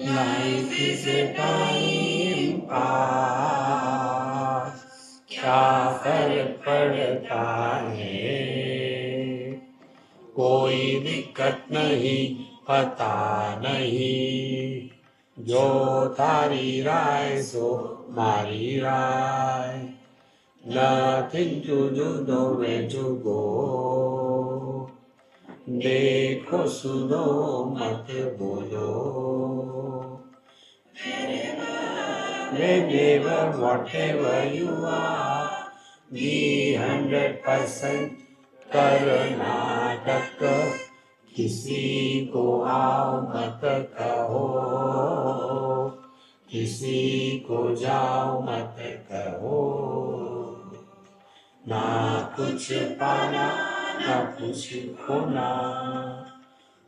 Life is a time pass, क्या फर्क पड़ता है, कोई दिक्कत नहीं, पता नहीं, जो थारी राय सो मारी राय, nothing to do, nowhere to go, देखो सुनो मत बोलो, whenever, whatever you are, be 100% Karnataka, किसी को आओ मत कहो, किसी को जाओ मत कहो, ना कुछ पाना ना कुछ खोना,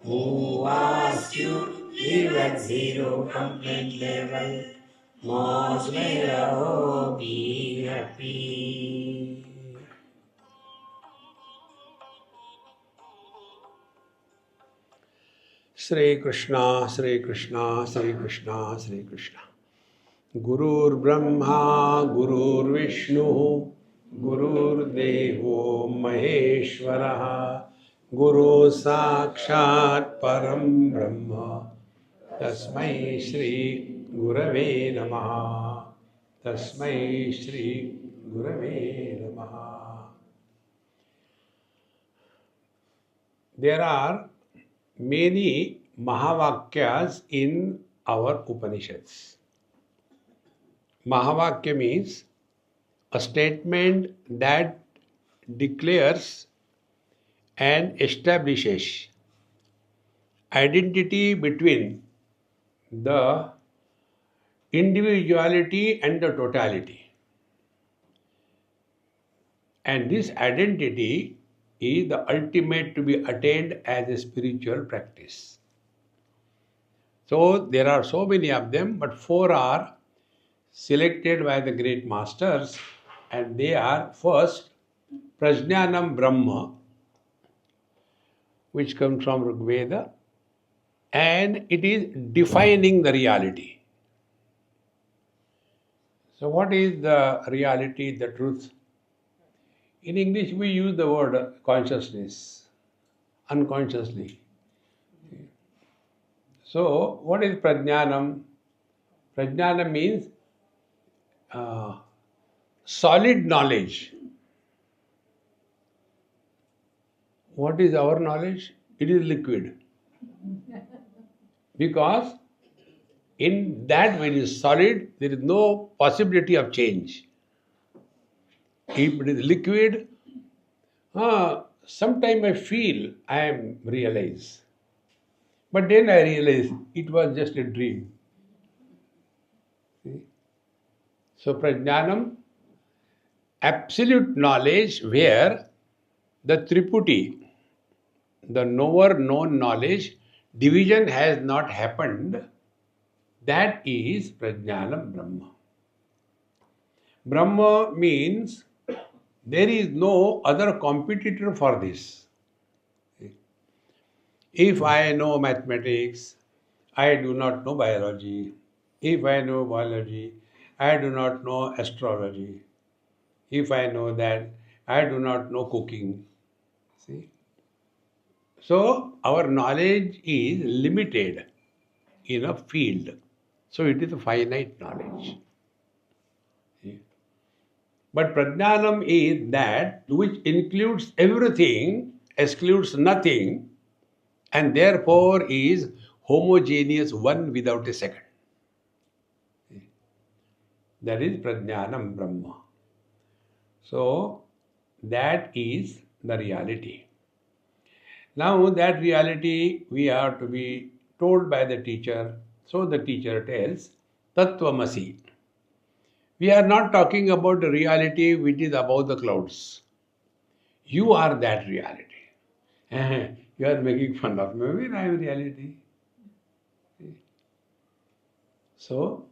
who asked you live at zero complaint level, मौज में रहो, be happy. श्री कृष्णा श्री कृष्णा श्री कृष्णा श्री कृष्णा. गुरुर्ब्रह्मा गुरुर्विष्णु गुरुर्देवो महेश्वरः, गुरु साक्षात् परं ब्रह्म, तस्मै श्री गुरवे नमः, तस्मै श्री गुरवे नमः. There are many Mahavakyas in our Upanishads. Mahavakya means a statement that declares and establishes identity between the individuality and the totality. And this identity is the ultimate to be attained as a spiritual practice. So there are so many of them, but 4 are selected by the great masters, and they are first Prajnanam Brahma, which comes from Rig Veda, and it is defining the reality. So what is the reality, the truth? In English we use the word consciousness, unconsciously. So what is Prajnanam? Prajnanam means solid knowledge. What is our knowledge? It is liquid. Because in that when it is solid, there is no possibility of change. If it is liquid, sometime I feel I am realized. But then I realize it was just a dream. See? So Prajnanam, absolute knowledge where the Triputi, the knower known knowledge, division has not happened, that is Prajnanam Brahma. Brahma means there is no other competitor for this. If I know mathematics, I do not know biology. If I know biology, I do not know astrology. If I know that, I do not know cooking. See? So our knowledge is limited in a field. So it is a finite knowledge. See? But Prajnanam is that which includes everything, excludes nothing, and therefore is homogeneous, one without a second. That is Prajnanam Brahma. So that is the reality. Now that reality we are to be told by the teacher. So the teacher tells Tattvamasi. We are not talking about the reality which is above the clouds. You are that reality. You are making fun of me when I am reality. So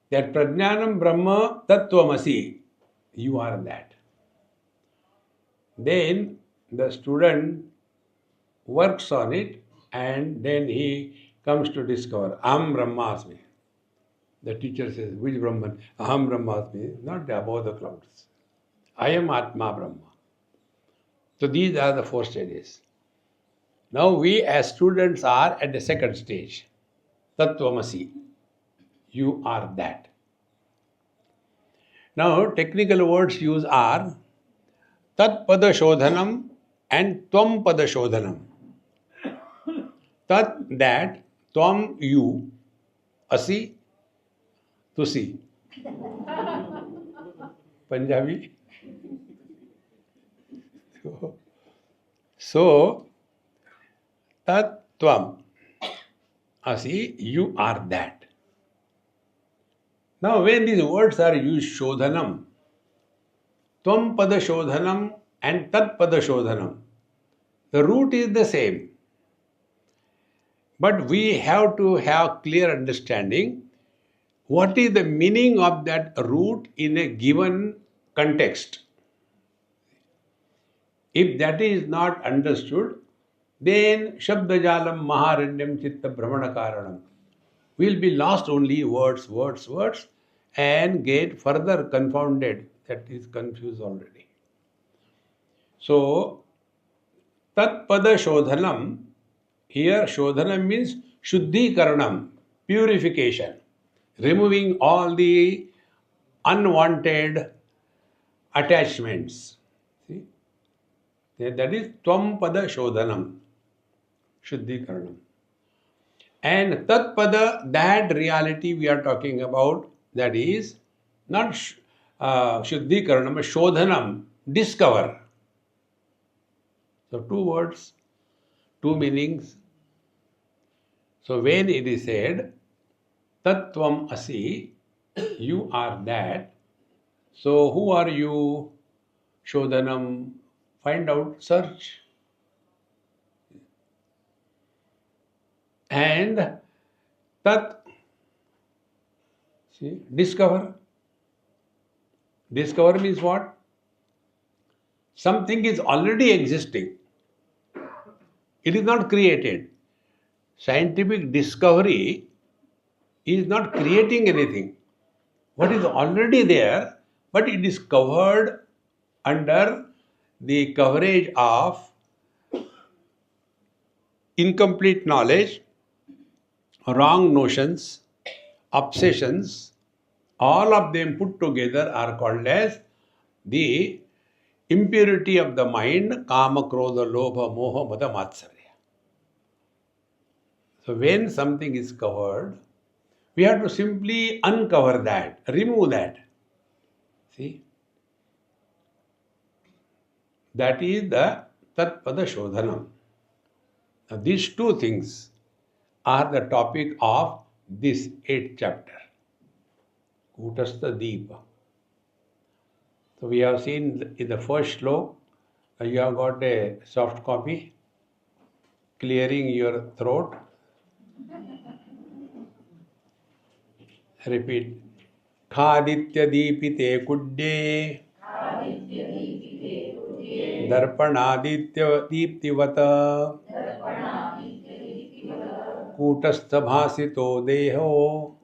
that Prajnanam Brahma Tattvamasi, you are that. Then the student works on it and then he comes to discover, Aham Brahmasmi. The teacher says, which Brahman? Aham Brahmasmi, not above the clouds. I am Atma Brahma. So these are the 4 stages. Now we as students are at the second stage. Tattvamasi. You are that. Now technical words used are Tat Pada Shodhanam and Tvam Pada Shodhanam. Tat, that, Tvam, you, Asi, to see. Punjabi. So, Tat Tvam, Asi, you are that. Now, when these words are used, Shodhanam, Tvam Pada Shodhanam and Tat Pada Shodhanam, the root is the same. But we have to have clear understanding what is the meaning of that root in a given context. If that is not understood, then Shabdajalam Maharanyam Chitta Brahmana Karanam. We'll be lost only words, and get further confounded. That is confused already. So, Tat Pada Shodhanam, here Shodhanam means Shuddhi Karanam, purification, removing all the unwanted attachments. See? That is Tvam Pada Shodhanam, Shuddhi Karanam. And Tat Pada, that reality we are talking about, that is not Shuddhi Karanam, but Shodhanam, discover. So 2 words, 2 meanings. So when it is said, Tattvam Asi, you are that. So who are you? Shodhanam, find out, search. And Tat, see, discover. Discover means what? Something is already existing. It is not created. Scientific discovery is not creating anything. What is already there, but it is covered under the coverage of incomplete knowledge, wrong notions, obsessions, all of them put together are called as the impurity of the mind, kama, krodha, lobha, moha, mada, matsarya. So when something is covered, we have to simply uncover that, remove that. See? That is the Tat Pada Shodhanam. Now these 2 things are the topic of this 8th chapter, Kutastha Deepa. So we have seen in the first slok, you have got a soft copy, clearing your throat. Repeat. Khaditya Deepite Kudde Darpanaditya Deeptivata Kutastha Bhasito Deho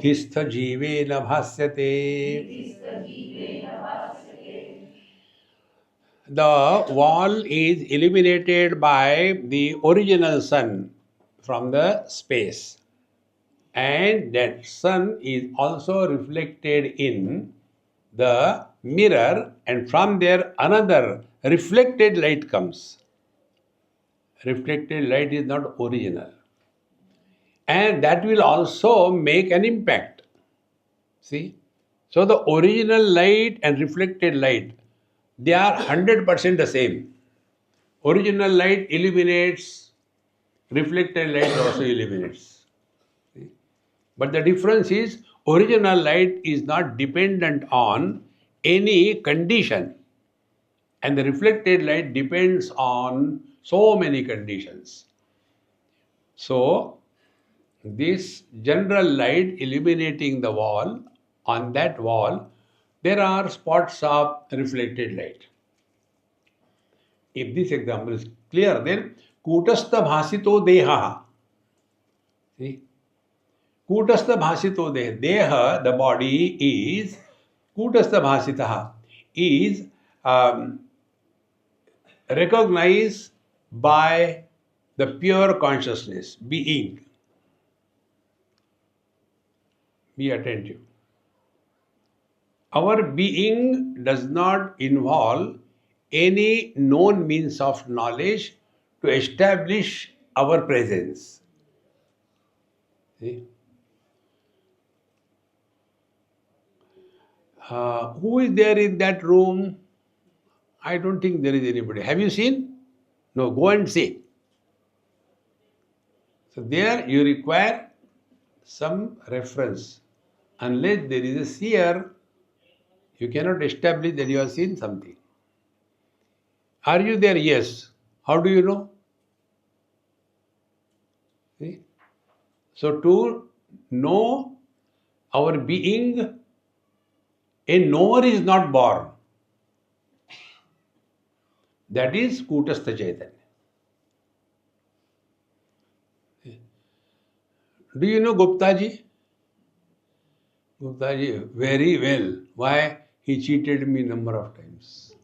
Dhistha Jivena Bhasyate. The wall is illuminated by the original sun from the space. And that sun is also reflected in the mirror, and from there another reflected light comes. Reflected light is not original. And that will also make an impact. See? So the original light and reflected light, they are 100% the same. Original light illuminates, reflected light also illuminates. But the difference is, original light is not dependent on any condition, and the reflected light depends on so many conditions. So, this general light illuminating the wall, on that wall, there are spots of reflected light. If this example is clear, then Kutastha bhasito deha. See? Kutastha bhasito deha. Deha, the body, is Kutastha bhasitaha, is recognized by the pure consciousness, being. Be attentive. Our being does not involve any known means of knowledge to establish our presence. See? Who is there in that room? I don't think there is anybody. Have you seen? No, go and see. So there you require some reference. Unless there is a seer, you cannot establish that you have seen something. Are you there? Yes. How do you know? See? So to know our being, a knower is not born. That is Kutastha Chaitanya. Do you know Guptaji? Guptaji very well. Why? He cheated me number of times.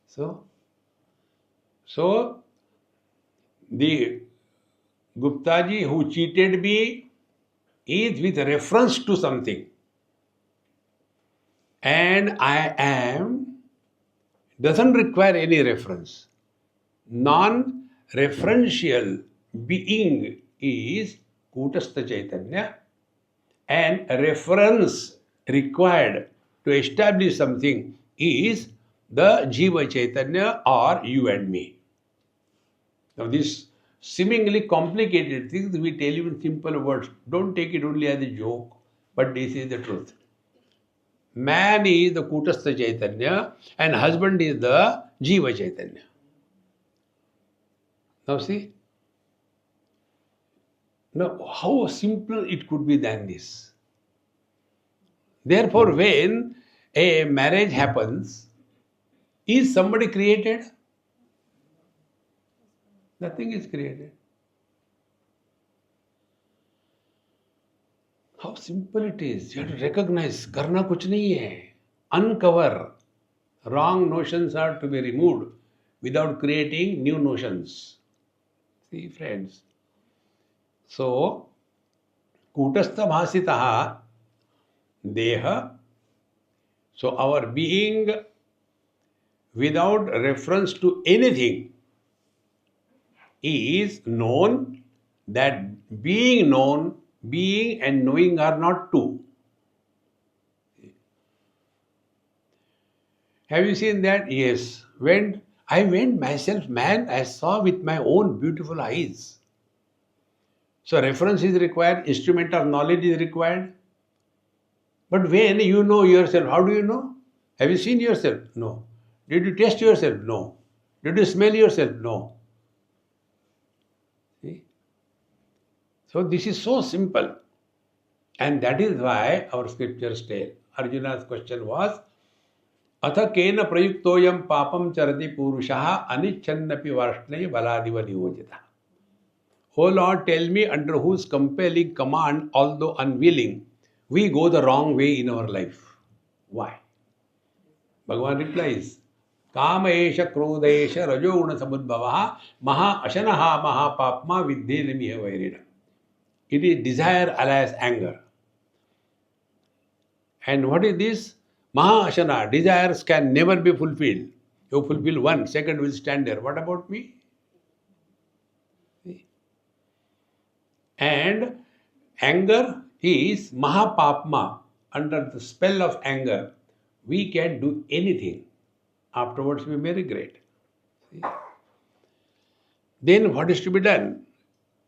So the Guptaji who cheated me is with reference to something. And I am doesn't require any reference. Non-referential being is Kutastha Chaitanya, and reference required to establish something is the Jiva Chaitanya or you and me. Now this seemingly complicated things we tell you in simple words. Don't take it only as a joke, but this is the truth. Man is the Kutastha Chaitanya and husband is the Jiva Chaitanya. Now see? Now how simple it could be than this. Therefore, when a marriage happens, is somebody created? Nothing is created. How simple it is. You have to recognize, karna kuch nahi hai. Uncover. Wrong notions are to be removed without creating new notions. See, friends. So, Kutastha bhasitaha deha. So, our being without reference to anything is known. That being known, being and knowing are not two. Have you seen that? Yes. When I went myself, man, I saw with my own beautiful eyes. So reference is required, instrument of knowledge is required. But when you know yourself, how do you know? Have you seen yourself? No. Did you taste yourself? No. Did you smell yourself? No. See? So this is so simple. And that is why our scriptures tell. Arjuna's question was, Atha kena prayuktoyam papam charati purushaha anichannapi varshne baladiva niyojita. O Lord, tell me under whose compelling command, although unwilling, we go the wrong way in our life. Why? Bhagavan replies, Kama esha krodha esha rajoguna samudbhavaha maha ashanaha maha papma viddhena miha vairina. It is desire alias anger. And what is this? Maha ashana, desires can never be fulfilled. You fulfill one, second will stand there. What about me? And anger is mahapapma. Under the spell of anger, we can do anything. Afterwards, we may regret. See? Then what is to be done?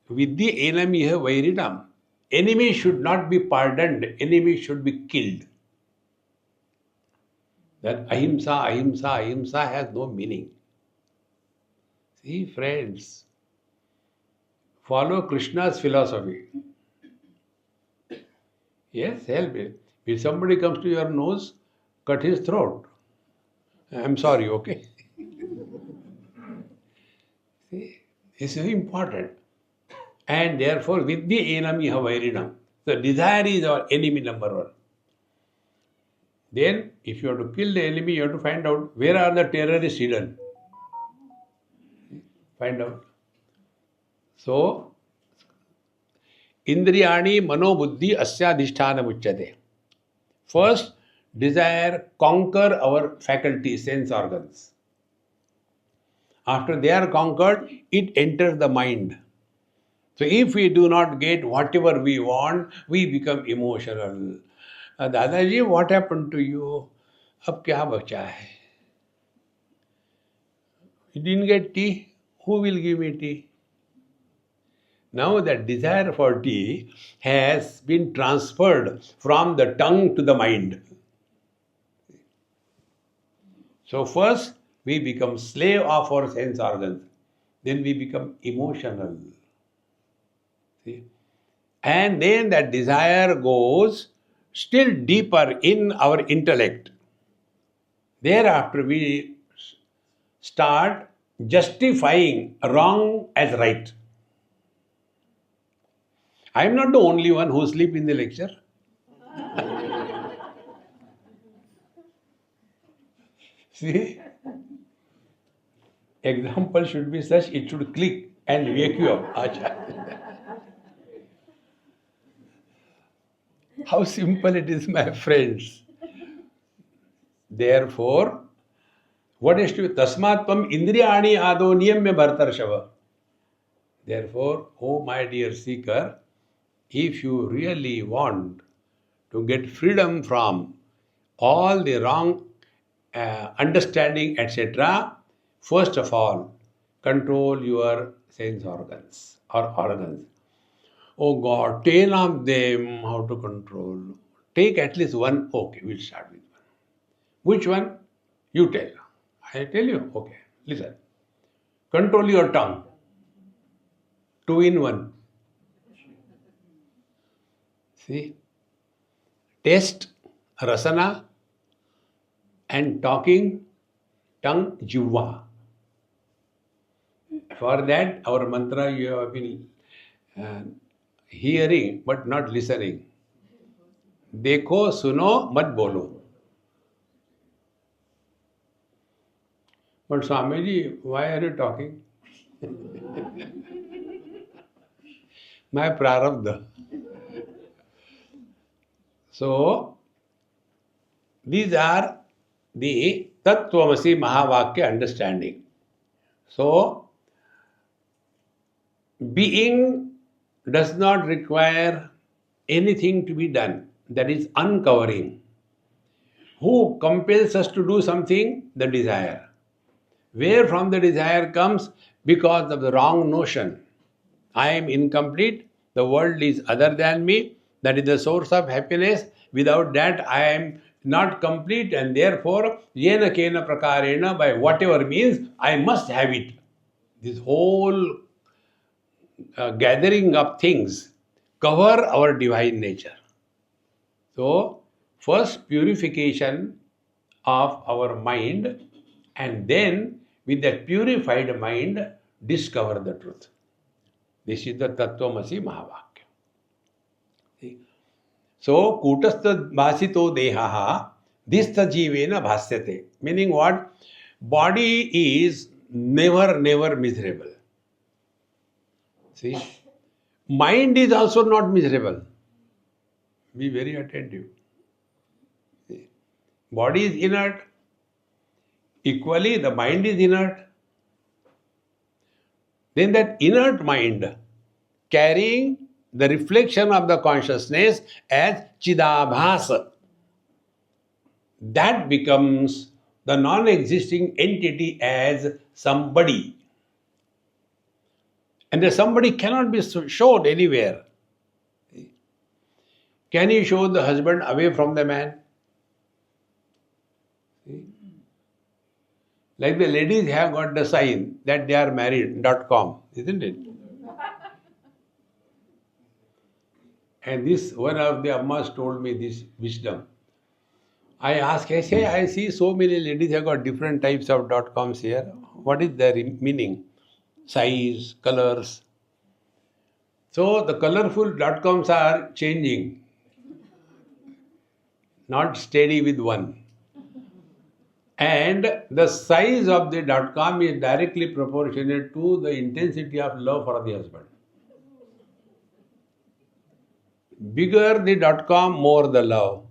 Vidya enamiha vairinam. Enemy should not be pardoned. Enemy should be killed. That ahimsa, ahimsa, ahimsa has no meaning. See, friends, follow Krishna's philosophy. Yes, help it. If somebody comes to your nose, cut his throat. I'm sorry, okay? See, it's very important. And therefore, with the enemy havairinam. So desire is our enemy number one. Then, if you have to kill the enemy, you have to find out where are the terrorists hidden. Find out. So, Indriyani manobuddhi asyadhisthana muchyate. First, desire conquer our faculty, sense organs. After they are conquered, it enters the mind. So if we do not get whatever we want, we become emotional. Dadaji, what happened to you? Ab kya bacha hai? You didn't get tea? Who will give me tea? Now that desire for tea has been transferred from the tongue to the mind. So first we become slave of our sense organs. Then we become emotional. See? And then that desire goes still deeper in our intellect. Thereafter we start justifying wrong as right. I am not the only one who sleep in the lecture. See? Example should be such, it should click and wake you up. Acha. How simple it is, my friends. Therefore, what is to be? Tasmat tvam indriyani ado niyamya bhartarshava. Therefore, oh my dear seeker, if you really want to get freedom from all the wrong understanding, etc., first of all, control your sense organs or organs. Oh God, 10 of them, how to control? Take at least one. Okay, we'll start with one. Which one? You tell. I tell you. Okay, listen. Control your tongue. 2 in 1. See? Taste, rasana, and talking, tongue, jivva. For that, our mantra you have been hearing but not listening. Dekho, suno, mat bolo. But Swamiji, why are you talking? My prarabdha. So, these are the Tattvamasi Mahavakya understanding. So, being does not require anything to be done. That is uncovering. Who compels us to do something? The desire. Where from the desire comes? Because of the wrong notion. I am incomplete. The world is other than me. That is the source of happiness. Without that, I am not complete, and therefore, yena kena prakarena, by whatever means, I must have it. This whole gathering of things cover our divine nature. So, first purification of our mind, and then with that purified mind, discover the truth. This is the Tattvamasi Mahavakya. See? So, kutastha bhasito dehaha, distha jivena bhasyate. Meaning what? Body is never miserable. See? Mind is also not miserable. Be very attentive. See? Body is inert. Equally, the mind is inert. Then that inert mind carrying the reflection of the consciousness as chidabhasa, that becomes the non-existing entity as somebody. And the somebody cannot be shown anywhere. Can you show the husband away from the man? See? Like the ladies have got the sign that they are married.com, isn't it? And this, one of the ammas told me this wisdom. I asked, I say, I see so many ladies have got different types of .coms here. What is their meaning? size, colors. So the colorful .coms are changing, not steady with one. And the size of the .com is directly proportionate to the intensity of love for the husband. Bigger the .com, more the love.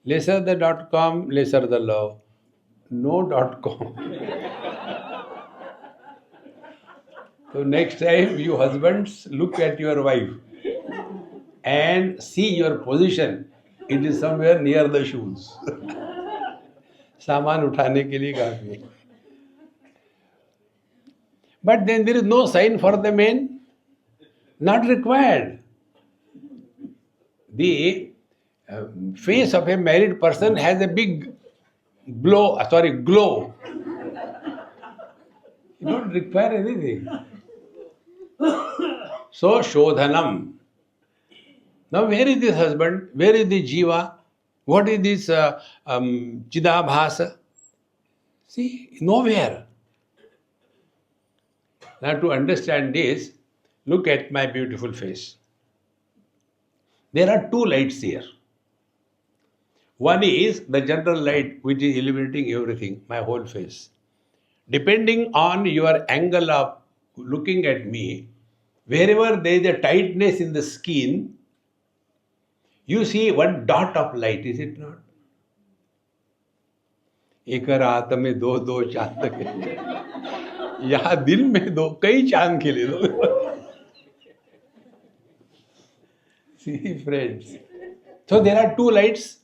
Lesser the .com, lesser the love. No .com. So next time you husbands look at your wife and see your position. It is somewhere near the shoes. सामान उठाने के लिए काफी है. But then there is no sign for the men. Not required. The face of a married person has a big glow. You don't require anything. So, Shodhanam. Now, where is this husband? Where is the Jiva? What is this Chidabhasa? See, nowhere. Now, to understand this, look at my beautiful face. There are two lights here. One is the general light which is illuminating everything, my whole face. Depending on your angle of looking at me, wherever there is a tightness in the skin, you see one dot of light, is it not? एक रात में दो दो चांद के यहाँ दिन में दो कई चांद खिले दो. See, friends. So there are two lights.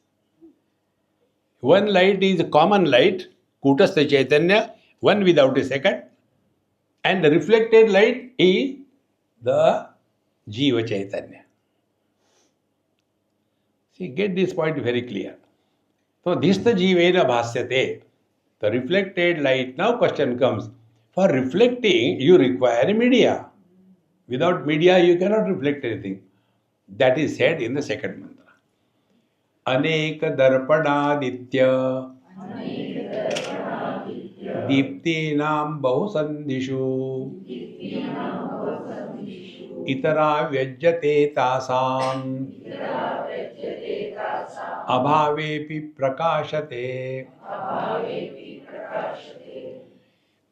One light is a common light, Kutastha Chaitanya, one without a second. And the reflected light is the Jiva Chaitanya. See, get this point very clear. So, Dhista Jivena Bhasyate, the reflected light. Now question comes, for reflecting you require media. Without media you cannot reflect anything. That is said in the second mantra. Aneka darpanaditya diptinam bahusandhishu itara vyajyate tasam abhavepi prakashate.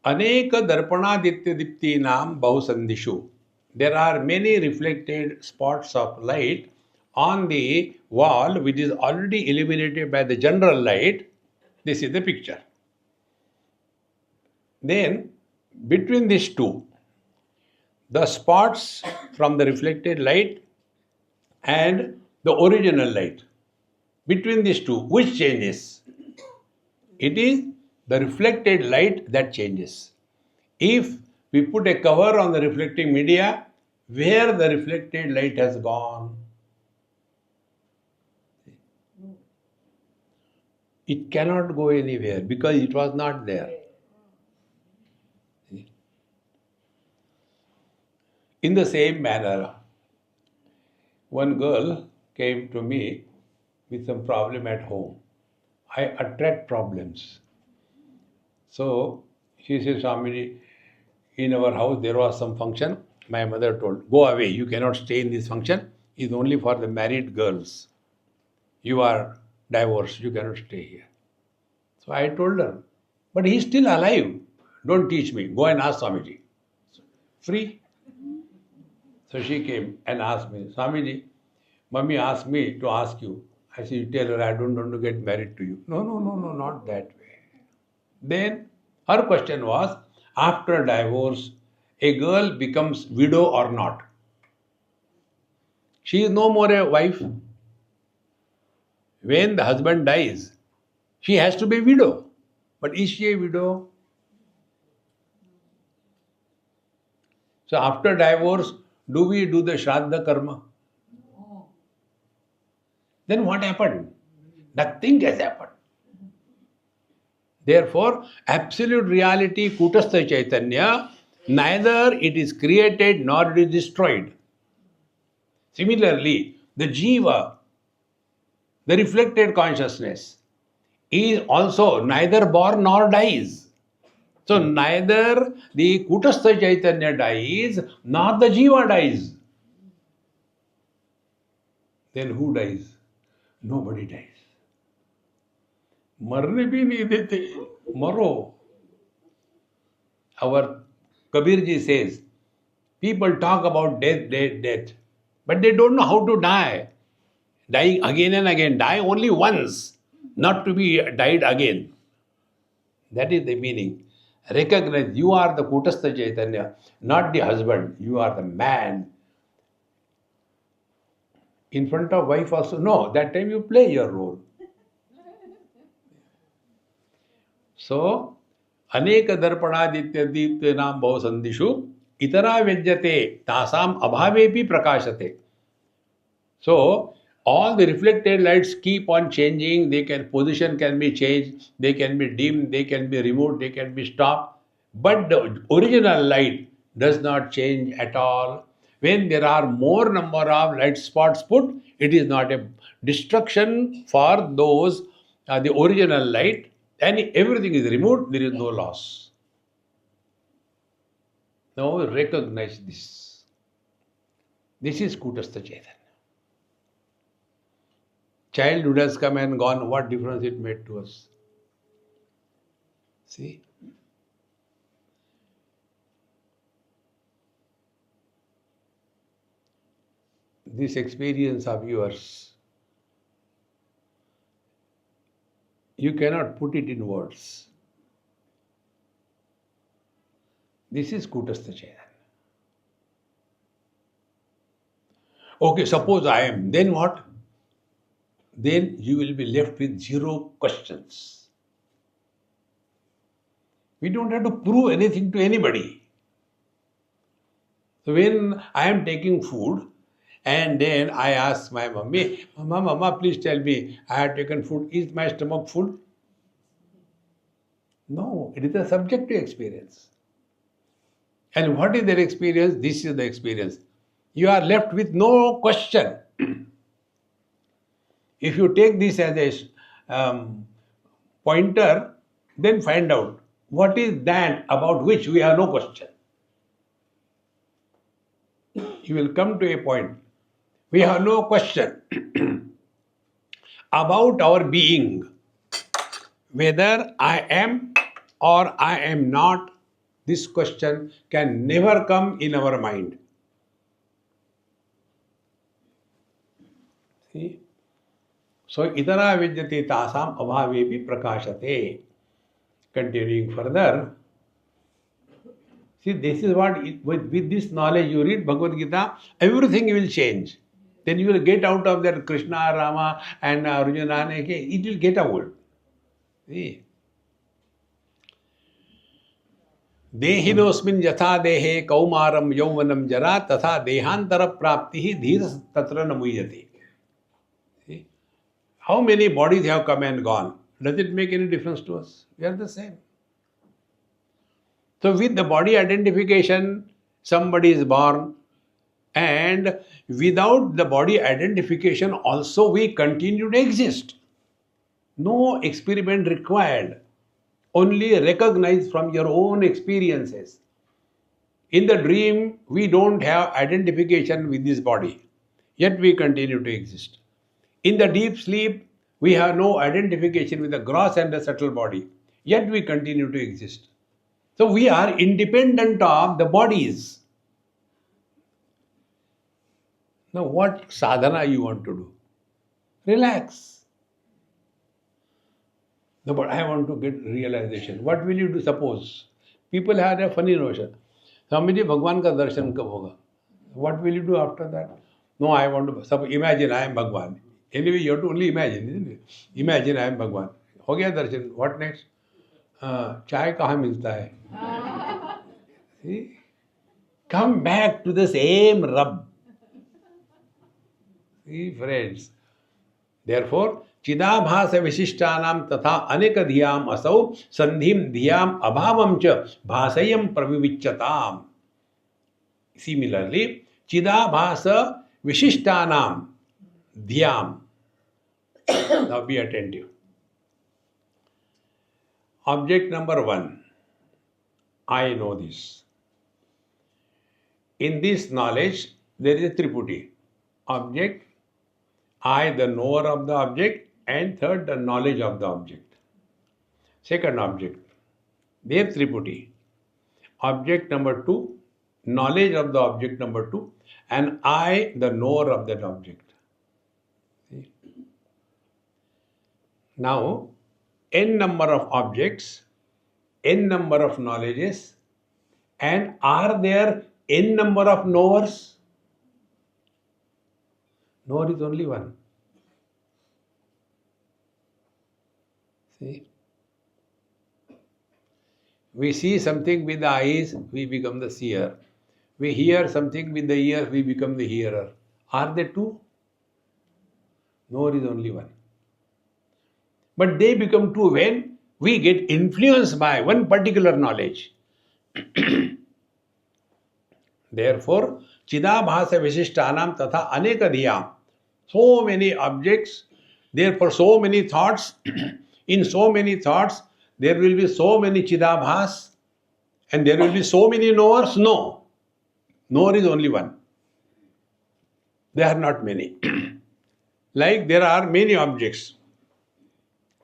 Aneka darpanaditya diptinam bahusandhishu. There are many reflected spots of light on the wall which is already illuminated by the general light. This is the picture. Then between these two, the spots from the reflected light and the original light, between these two, which changes? It is the reflected light that changes. If we put a cover on the reflecting media, where the reflected light has gone, it cannot go anywhere because it was not there. In the same manner, one girl came to me with some problem at home. I attract problems. So she says, Swamiji, in our house there was some function. My mother told, go away, you cannot stay in this function. It's only for the married girls. You are divorced, you cannot stay here. So I told her, but he is still alive. Don't teach me. Go and ask Swamiji. Free. So she came and asked me, Swamiji, Mummy asked me to ask you. I said, you tell her I don't want to get married to you. No, not that way. Then her question was, after divorce, a girl becomes widow or not? She is no more a wife. When the husband dies, she has to be a widow. But is she a widow? So after divorce, do we do the Shraddha Karma? No. Then what happened? Nothing has happened. Therefore, absolute reality, Kutastha Chaitanya, neither it is created nor it is destroyed. Similarly, the Jiva, the reflected consciousness, is also neither born nor dies. So neither the Kutastha Chaitanya dies, nor the Jiva dies. Then who dies? Nobody dies. मरने भी नहीं देते, मरो. Our Kabirji says, people talk about death, death, death, but they don't know how to die. Dying again and again, die only once, not to be died again. That is the meaning. Recognize you are the Kutastha Chaitanya, not the husband. You are the man. In front of wife also, no, that time you play your role. So, अनेक दर्पणादित्य दीप्त नाम बहुसंदिषु इतरा व्यज्यते तासाम अभावेपि प्रकाशते. So, all the reflected lights keep on changing. Position can be changed, they can be dimmed, they can be removed, they can be stopped. But the original light does not change at all. When there are more number of light spots put, it is not a destruction for those the original light. And everything is removed, there is no loss. Now recognize this. This is Kutastha Chaitanya. Childhood has come and gone. What difference it made to us? See? This experience of yours, you cannot put it in words. This is Kutastha Chaitanya. Okay, suppose I am, then what? Then you will be left with zero questions. We don't have to prove anything to anybody. So when I am taking food and then I ask my mummy, Mama, please tell me, I have taken food, is my stomach full? No, it is a subjective experience. And what is their experience? This is the experience. You are left with no question. If you take this as a pointer, then find out what is that about which we have no question. You will come to a point. We have no question about our being. Whether I am or I am not, this question can never come in our mind. See? So, itara vidyate tasam abhavepi prakashate. Continuing further, see, this is what, with this knowledge you read Bhagavad Gita, everything will change. Then you will get out of that Krishna, Rama and Arjuna, it will get out. See? देहिनोस्मिन् यथा देहे कौमारं यौवनं जरा तथा देहांतर प्राप्ति धीर तत्र न मुह्यते. How many bodies have come and gone? Does it make any difference to us? We are the same. So with the body identification, somebody is born, and without the body identification also we continue to exist. No experiment required. Only recognize from your own experiences. In the dream, we don't have identification with this body, yet we continue to exist. In the deep sleep, we have no identification with the gross and the subtle body, yet we continue to exist. So we are independent of the bodies. Now what sadhana you want to do? Relax. No, but I want to get realization. What will you do? Suppose people have a funny notion. Swami ji, Bhagwan ka darshan kab hoga? What will you do after that? No, I want to. Imagine I am Bhagwan. Anyway, you have to only imagine, isn't it? Imagine I am Bhagwan. हो गया दर्शन. What next? चाय कहाँ मिलता है? See? Come back to the same rub. See, friends. Therefore, चिदाभास विशिष्टानाम तथा अनेक धियाम असौ संधिम धियाम अभावम च भासयम प्रविविच्यताम. Similarly, चिदाभास विशिष्टानाम धियाम. Now be attentive. Object number 1. I know this. In this knowledge, there is a triputi. Object, I, the knower of the object, and third, the knowledge of the object. Second object, they have triputi. Object number 2, knowledge of the object number 2, and I, the knower of that object. See? Now, n number of objects, n number of knowledges, and are there n number of knowers? Knower is only one. See? We see something with the eyes, we become the seer. We hear something with the ears, we become the hearer. Are there two? Knower is only one. But they become two when we get influenced by one particular knowledge. Therefore, Chidabhasa Visishtanam Tatha Aneka Dhyam. So many objects, therefore so many thoughts. In so many thoughts, there will be so many Chidabhas and there will be so many knowers. No. Knower is only one. There are not many. Like there are many objects.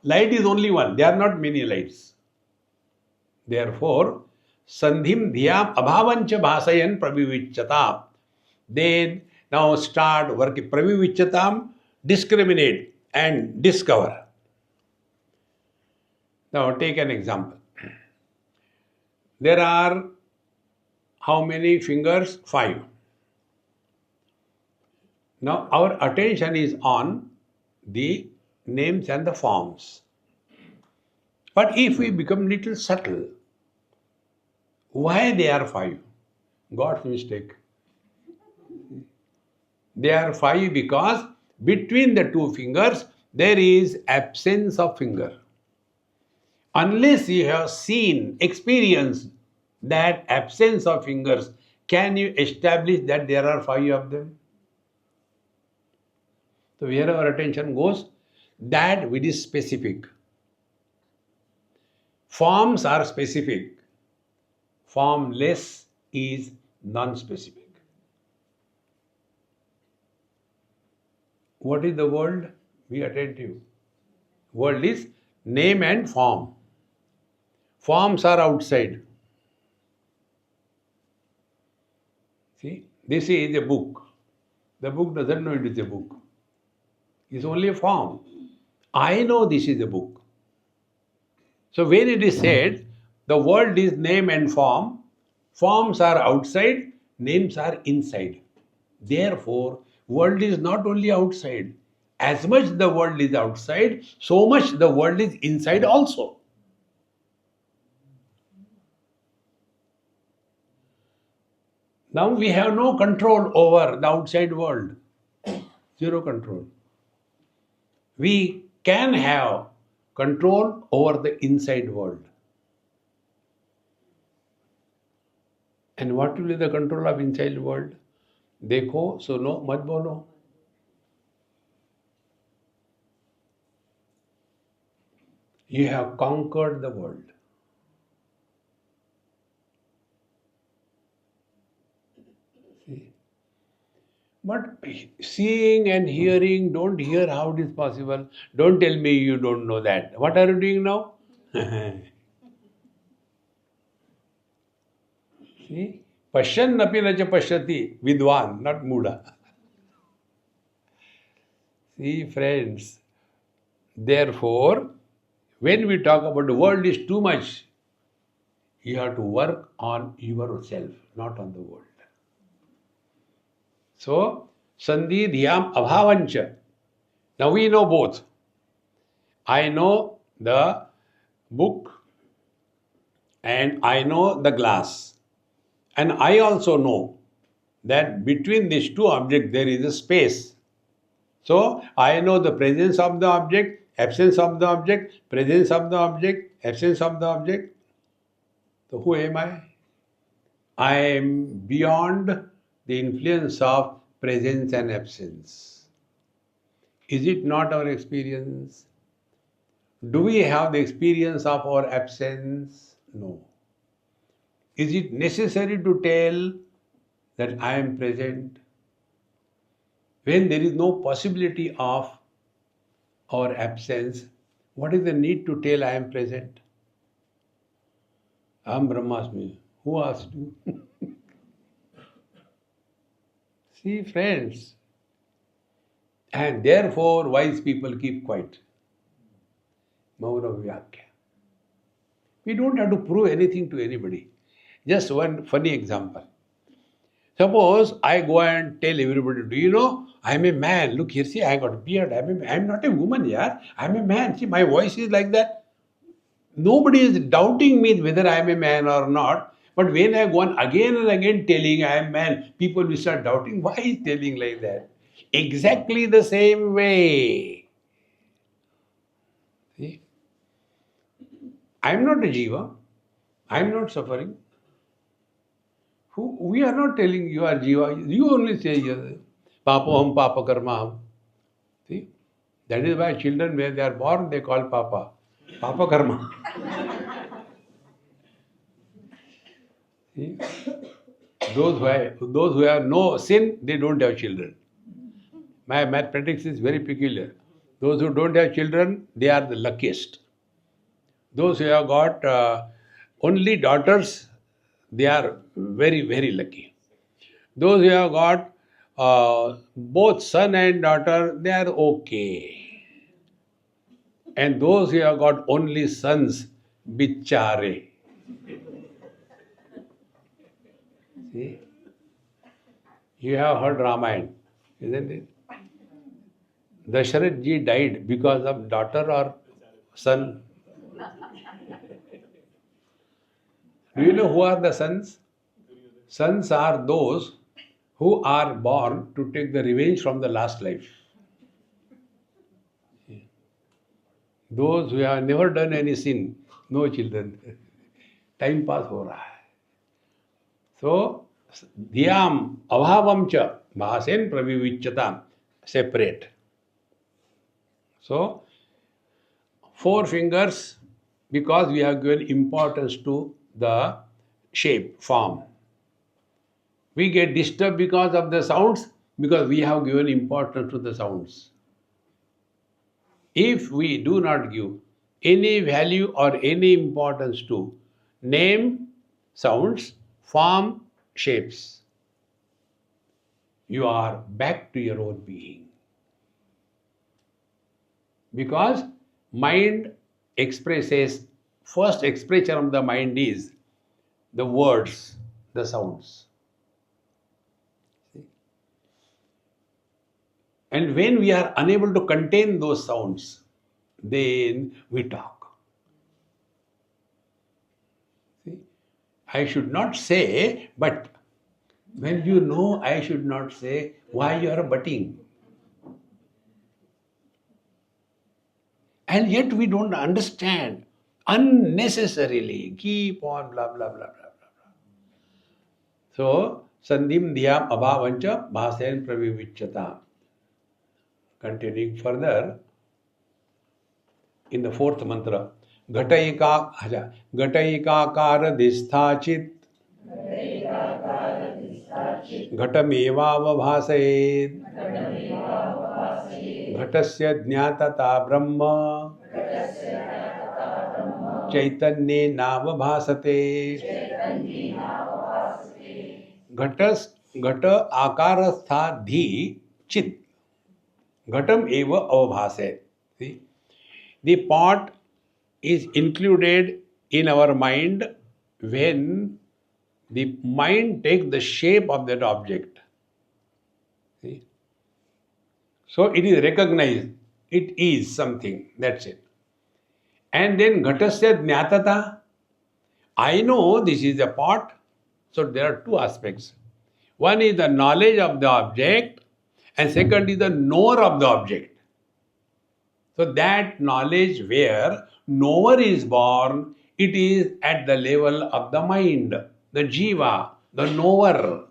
Light is only one. There are not many lights. Therefore, Sandhim Dhyam Abhavancha Bhasayan Pravivichatam. Then now start working. Pravivichatam, discriminate and discover. Now take an example. There are how many fingers? 5. Now our attention is on the names and the forms. But if we become little subtle, why they are 5? God's mistake. They are 5 because between the 2 fingers there is absence of finger. Unless you have seen, experienced that absence of fingers, can you establish that there are 5 of them? So where our attention goes, that which is specific. Forms are specific. Formless is non-specific. What is the world? Be attentive. World is name and form. Forms are outside. See, this is a book. The book doesn't know it is a book. It's only a form. I know this is a book. So when it is said, the world is name and form, forms are outside, names are inside. Therefore, world is not only outside. As much the world is outside, so much the world is inside also. Now we have no control over the outside world. Zero control. We can have control over the inside world. And what will be the control of inside world? Dekho, suno, mat bolo. You have conquered the world. See? But seeing and hearing, don't hear how it is possible. Don't tell me you don't know that. What are you doing now? See? Pashyan napi na cha pashyati, vidwan, not muda. See, friends, therefore, when we talk about the world is too much, you have to work on yourself, not on the world. So, Sandhi Dhyam Abhavancha. Now we know both. I know the book and I know the glass. And I also know that between these two objects there is a space. So, I know the presence of the object, absence of the object, presence of the object, absence of the object. So, who am I? I am beyond the influence of presence and absence. Is it not our experience? Do we have the experience of our absence? No. Is it necessary to tell that I am present when there is no possibility of our absence? What is the need to tell I am present? Aham Brahmasmi. Who asked you? See, friends. And therefore, wise people keep quiet. Mauna Vyakya. We don't have to prove anything to anybody. Just one funny example. Suppose I go and tell everybody, do you know, I'm a man. Look here, see, I got a beard. I'm not a woman, yeah. I'm a man. See, my voice is like that. Nobody is doubting me whether I'm a man or not. But when I go on again and again telling I'm a man, people will start doubting. Why is telling like that? Exactly the same way. See? I'm not a jiva. I'm not suffering. We are not telling you are jiva. You only say papoham papa karmaham. See? That is why children, when they are born, they call papa. Papa karma. See? Those who have no sin, they don't have children. My mathematics is very peculiar. Those who don't have children, they are the luckiest. Those who have got only daughters, they are very, very lucky. Those who have got both son and daughter, they are okay. And those who have got only sons, bichare. See? You have heard Ramayana, isn't it? Dasharath ji died because of daughter or son? Do you know who are the sons? Sons are those who are born to take the revenge from the last life. Those who have never done any sin, no children. Time pass ho raha hai. So, dhyam abhavam cha bhasen pravivichyatam, separate. So, 4 fingers, because we have given importance to the shape, form. We get disturbed because of the sounds, because we have given importance to the sounds. If we do not give any value or any importance to name, sounds, form, shapes, you are back to your own being. Because mind expresses, first expression of the mind is the words, the sounds. And when we are unable to contain those sounds, then we talk. See? I should not say, but when you know I should not say, why you are butting? And yet we don't understand. Unnecessarily keep on blah blah blah blah blah blah. So sandhim dhyam abhavancha bhasen pravivichyatam. Continuing further, in the 4th mantra, Ghataika kara disthachit Ghatameva vabhasayet Ghatasya jnatata brahma Chaitanye navabhasate. Ghata akarastha dhi chit Ghatam eva avabhase. See? The pot is included in our mind when the mind takes the shape of that object. See? So it is recognized. It is something. That's it. And then ghatasya jnatata. I know this is a pot. So there are 2 aspects. One is the knowledge of the object, and second is the knower of the object. So that knowledge where knower is born, it is at the level of the mind, the jiva, the knower.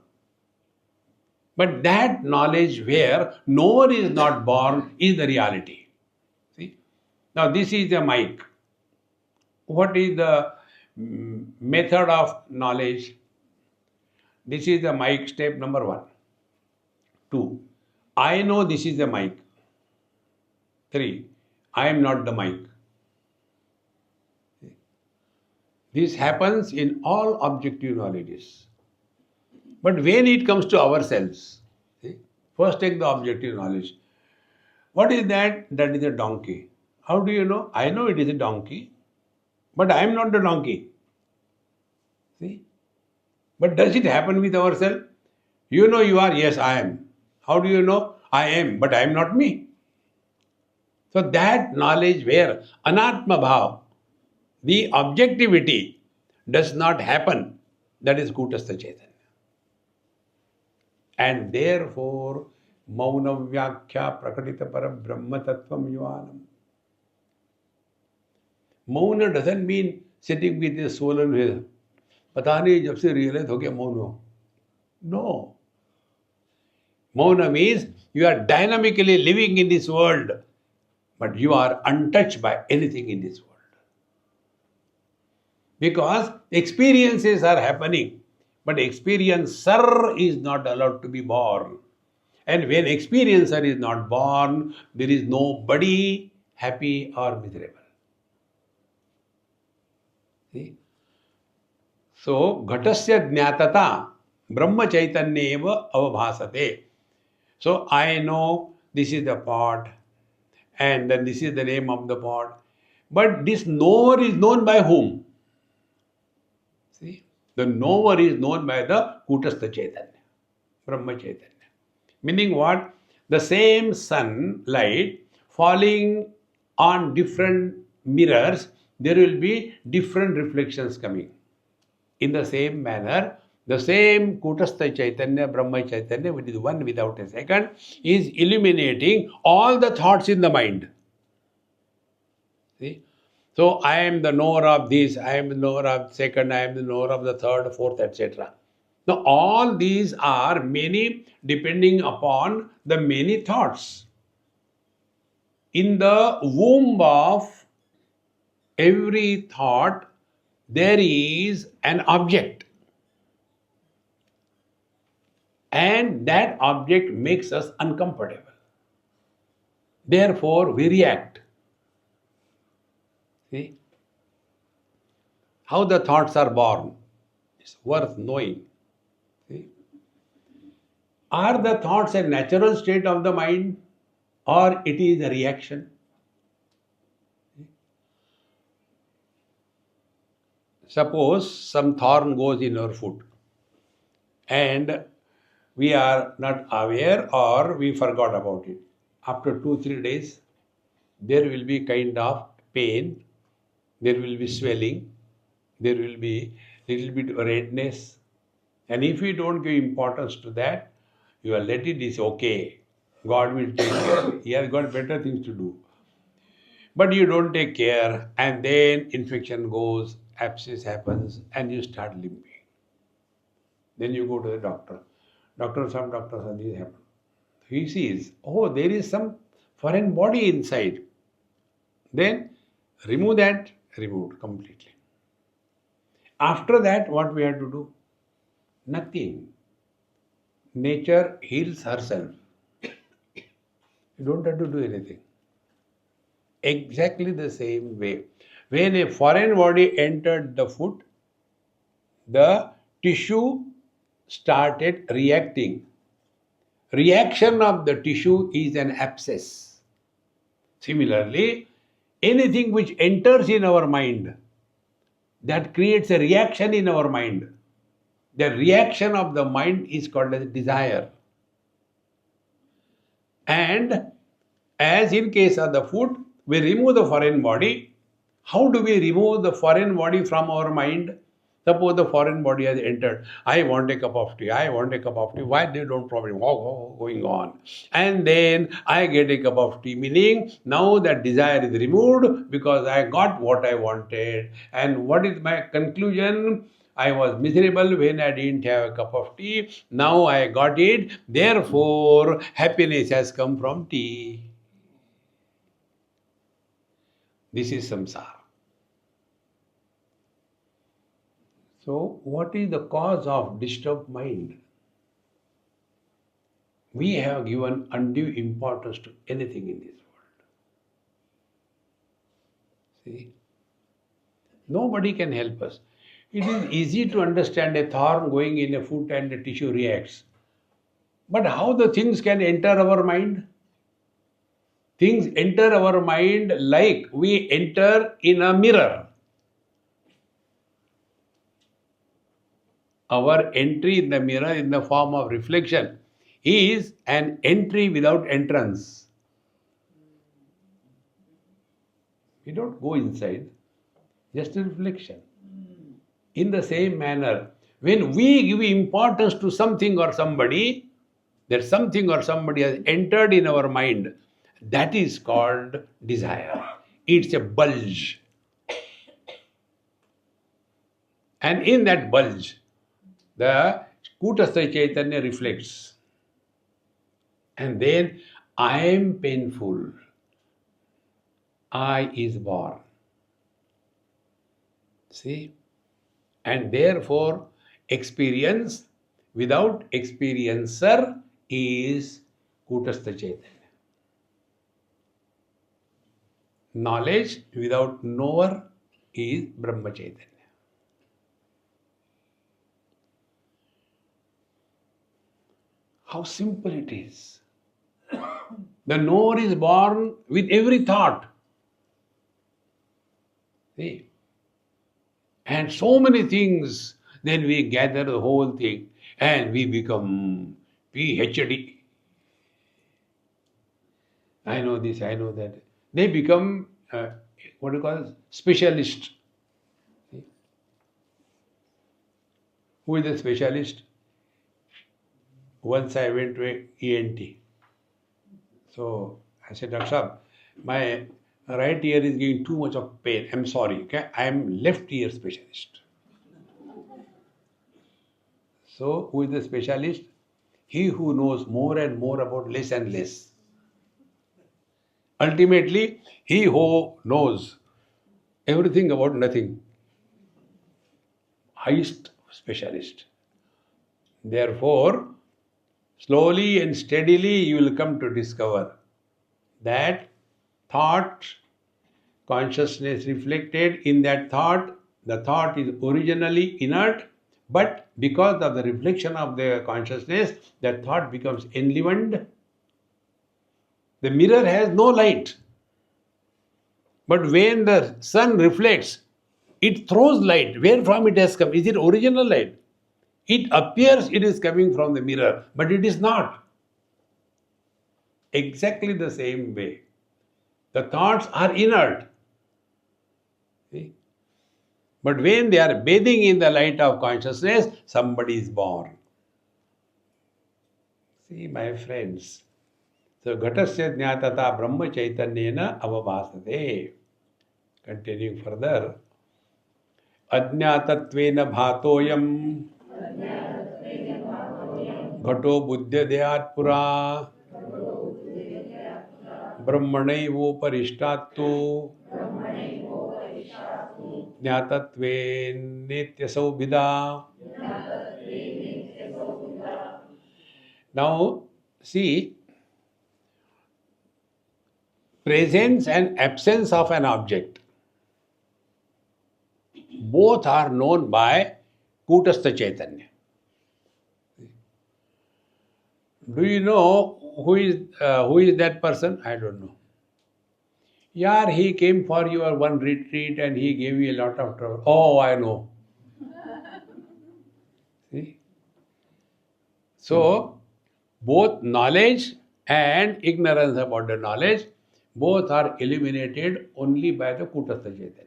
But that knowledge where knower is not born is the reality. See? Now this is the mic. What is the method of knowledge. This is the mic, step number 1. 2. I know this is the mic. 3. I am not the mic. This happens in all objective knowledges. But when it comes to ourselves, see, first take the objective knowledge. What is that? That is a donkey. How do you know? I know it is a donkey, but I am not the donkey. See? But does it happen with ourselves? You know you are, yes, I am. How do you know? I am, but I am not me. So that knowledge where anatma bhav, the objectivity does not happen, that is Kutastha Chaitanya. And therefore, Maunam Vyakhya Prakatita Para Brahma Tattvam Yuvanam. Mauna doesn't mean sitting with a swollen head. पता नहीं जब से realize हो गया मौन हो. No. Mauna means you are dynamically living in this world, but you are untouched by anything in this world. Because experiences are happening, but experiencer is not allowed to be born. And when experiencer is not born, there is nobody happy or miserable. See? So, ghatasya jnatata brahma chaitanya eva avabhasate. So, I know this is the pot and then this is the name of the pot. But this knower is known by whom? See? The knower is known by the Kutastha Chaitanya, Brahma Chaitanya. Meaning what? The same sunlight falling on different mirrors, there will be different reflections coming. In the same manner, the same Kutastha Chaitanya, Brahma Chaitanya, which is one without a second, is illuminating all the thoughts in the mind. See? So, I am the knower of this, I am the knower of second, I am the knower of the third, fourth, etc. Now, all these are many depending upon the many thoughts. In the womb of every thought, there is an object. And that object makes us uncomfortable. Therefore, we react. See? How the thoughts are born. It's worth knowing. See? Are the thoughts a natural state of the mind or it is a reaction? Suppose some thorn goes in our foot and we are not aware or we forgot about it. After 2-3 days, there will be kind of pain, there will be swelling, there will be little bit redness. And if you don't give importance to that, you are let it is okay. God will take care. He has got better things to do. But you don't take care and then infection goes, abscess happens and you start limping. Then you go to the doctor. Some doctors and this happen. He sees, oh, there is some foreign body inside. Then remove that, removed completely. After that, what we have to do? Nothing. Nature heals herself. You don't have to do anything. Exactly the same way. When a foreign body entered the foot, the tissue started reacting. Reaction of the tissue is an abscess. Similarly, anything which enters in our mind, that creates a reaction in our mind. The reaction of the mind is called as desire. And as in case of the foot, we remove the foreign body. How do we remove the foreign body from our mind? Suppose the foreign body has entered. I want a cup of tea. I want a cup of tea. Why they don't problem? Going on. And then I get a cup of tea. Meaning now that desire is removed because I got what I wanted. And what is my conclusion? I was miserable when I didn't have a cup of tea. Now I got it. Therefore, happiness has come from tea. This is samsara. So, what is the cause of disturbed mind? We have given undue importance to anything in this world. See? Nobody can help us. It is easy to understand a thorn going in a foot and the tissue reacts. But how the things can enter our mind? Things enter our mind like we enter in a mirror. Our entry in the mirror in the form of reflection is an entry without entrance. We don't go inside, just a reflection. In the same manner, when we give importance to something or somebody, that something or somebody has entered in our mind, that is called desire. It's a bulge. And in that bulge, the Kutastha Chaitanya reflects. And then I am painful. I is born. See? And therefore, experience without experiencer is Kutastha Chaitanya. Knowledge without knower is Brahma Chaitanya. How simple it is. The knower is born with every thought. See? And so many things, then we gather the whole thing and we become PhD. I know this, I know that. They become, what do you call it? Specialist. See? Who is the specialist? Once I went to a ENT. So I said, Doctor Sahab, my right ear is giving too much of pain. I'm sorry, okay? I am left ear specialist. So who is the specialist? He who knows more and more about less and less. Ultimately, he who knows everything about nothing. Highest specialist. Therefore, slowly and steadily you will come to discover that thought, consciousness reflected in that thought, the thought is originally inert, but because of the reflection of the consciousness, that thought becomes enlivened. The mirror has no light. But when the sun reflects, it throws light. Where from it has come? Is it original light? It appears it is coming from the mirror, but it is not. Exactly the same way. The thoughts are inert. See? But when they are bathing in the light of consciousness, somebody is born. See, my friends. So, Ghatasya Jnatata Brahma Chaitanyena Avabhasate. Continuing further. Ajnatatvena bhatoyam Ghato buddhyadeyat pura Brahmanaivoparishtattu Jnatatve Nityasaubhida. Now, see, presence and absence of an object, both are known by Kutastha Chaitanya. Do you know who is that person? I don't know. Yeah, he came for your one retreat and he gave you a lot of trouble. Oh, I know. See? So, both knowledge and ignorance about the knowledge, both are eliminated only by the Kutastha Chaitanya.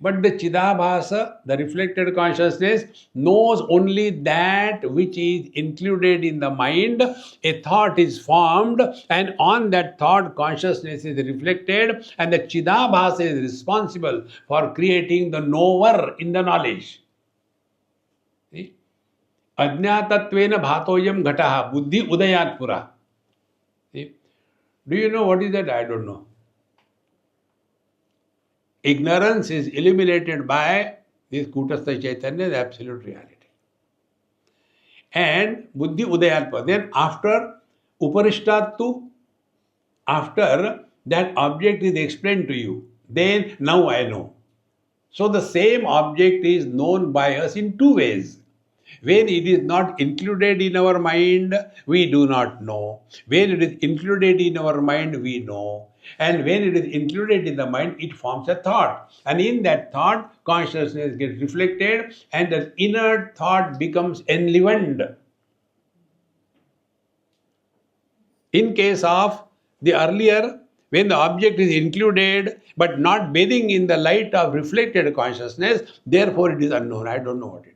But the Chidabhasa, the reflected consciousness, knows only that which is included in the mind. A thought is formed, and on that thought, consciousness is reflected, and the Chidabhasa is responsible for creating the knower in the knowledge. See? Ajnatatvena bhatoyam ghataha buddhi udayat pura. See? Do you know what is that? I don't know. Ignorance is eliminated by This Kutastha Chaitanya is absolute reality. And Buddhi Udayalpa. Then after Uparishtattu, after that object is explained to you, then now I know. So the same object is known by us in two ways. When it is not included in our mind, we do not know. When it is included in our mind, we know. And when it is included in the mind, it forms a thought. And in that thought, consciousness gets reflected and the inner thought becomes enlivened. In case of the earlier, when the object is included but not bathing in the light of reflected consciousness, therefore it is unknown. I don't know what it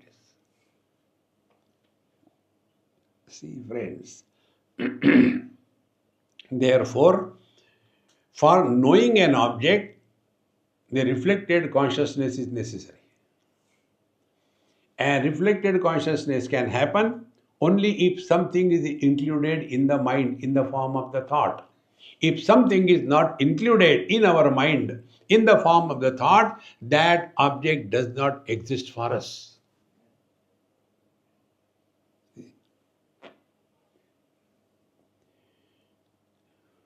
is. See, friends. Therefore, for knowing an object, the reflected consciousness is necessary. And reflected consciousness can happen only if something is included in the mind in the form of the thought. If something is not included in our mind in the form of the thought, that object does not exist for us.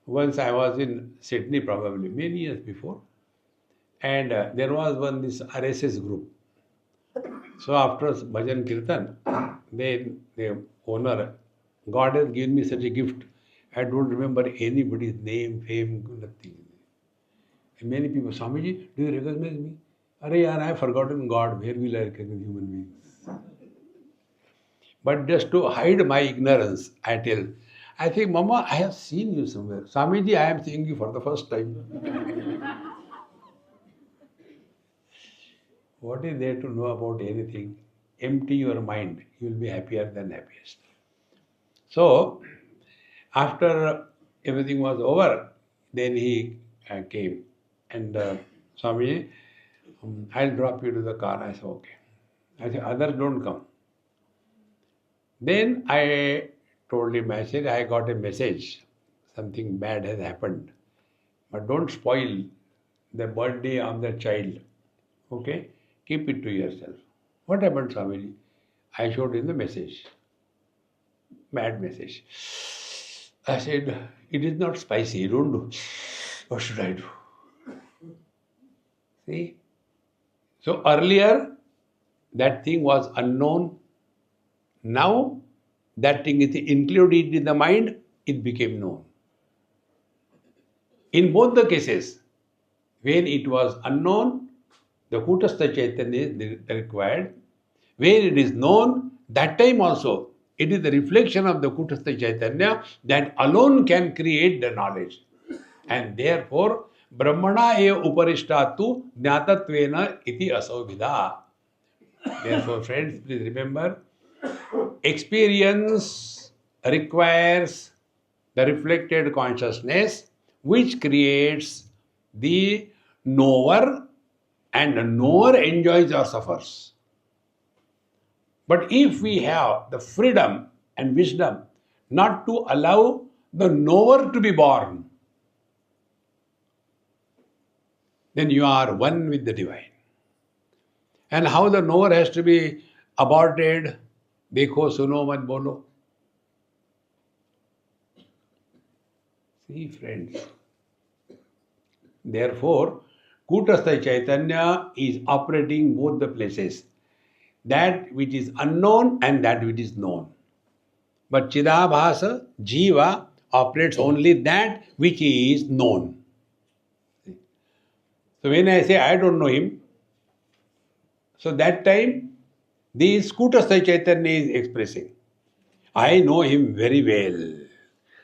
Once I was in Sydney, probably many years before, and there was this RSS group. So after Bhajan Kirtan, then the owner, God has given me such a gift. I don't remember anybody's name, fame, nothing. And many people, Swamiji, do you recognize me? Arey yaar, I have forgotten God. Where will I recognize human beings? But just to hide my ignorance, I tell, I think, Mama, I have seen you somewhere. Swamiji, I am seeing you for the first time. What is there to know about anything? Empty your mind. You will be happier than happiest. So, after everything was over, then he came and Swami, I'll drop you to the car. I said, okay. I said, others don't come. Then I told him, I said, I got a message. Something bad has happened. But don't spoil the birthday of the child. Okay? Keep it to yourself. What happened, Swamiji? I showed him the message. Bad message. I said, it is not spicy. Don't do. What should I do? See? So earlier, that thing was unknown. Now, that thing is included in the mind, it became known. In both the cases, when it was unknown, the Kutastha Chaitanya is required. When it is known, that time also, it is the reflection of the Kutastha Chaitanya that alone can create the knowledge. And therefore, Brahmana eva uparishtatu jnatatvena iti asavida. Therefore, friends, please remember, experience requires the reflected consciousness which creates the knower, and the knower enjoys or suffers. But if we have the freedom and wisdom not to allow the knower to be born, then you are one with the divine. And how the knower has to be aborted, dekho, suno, mat bolo. See, friends. Therefore, Kutastha Chaitanya is operating both the places. That which is unknown and that which is known. But Chidabhasa, Jiva, operates only that which is known. So when I say I don't know him, so that time this Kutastha Chaitanya is expressing. I know him very well.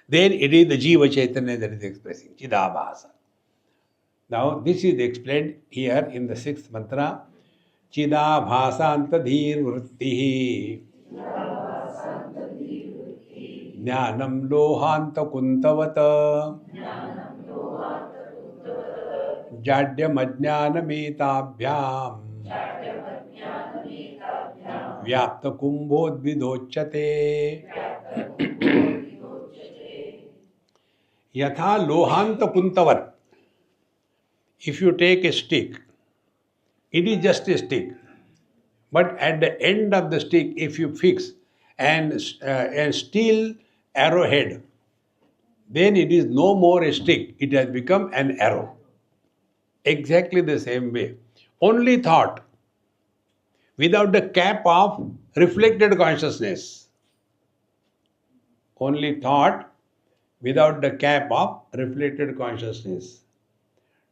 Then it is the Jiva Chaitanya that is expressing, Chidabhasa. Now this is explained here in the 6th mantra. Chidabhasantadhir vrittihi jnanam lohanta kuntavata jadyam ajnanametabhyam vyapta kumbhodvidochyate yatha lohanta kuntavat. If you take a stick, it is just a stick. But at the end of the stick, if you fix a steel arrowhead, then it is no more a stick, it has become an arrow. Exactly the same way. Only thought without the cap of reflected consciousness. Only thought without the cap of reflected consciousness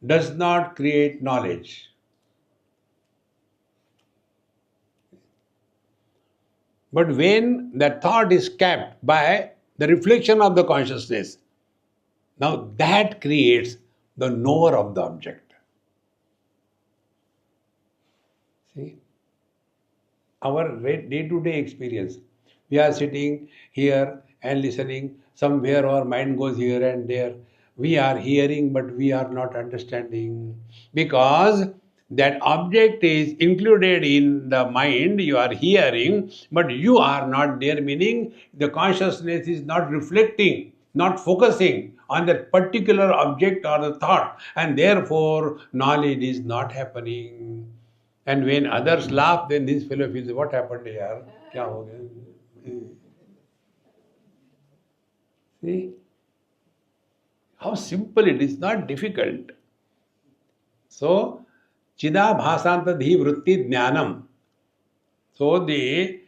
does not create knowledge. But when the thought is capped by the reflection of the consciousness, now that creates the knower of the object. See, our day-to-day experience, we are sitting here and listening. Somewhere our mind goes here and there. We are hearing, but we are not understanding because that object is included in the mind. You are hearing, but you are not there, meaning the consciousness is not reflecting, not focusing on that particular object or the thought, and therefore knowledge is not happening. And when others laugh, then this fellow feels, what happened here? Kya ho gaya? See how simple it is, not difficult. So, chidabhasantadhi vritti jnanam. So, the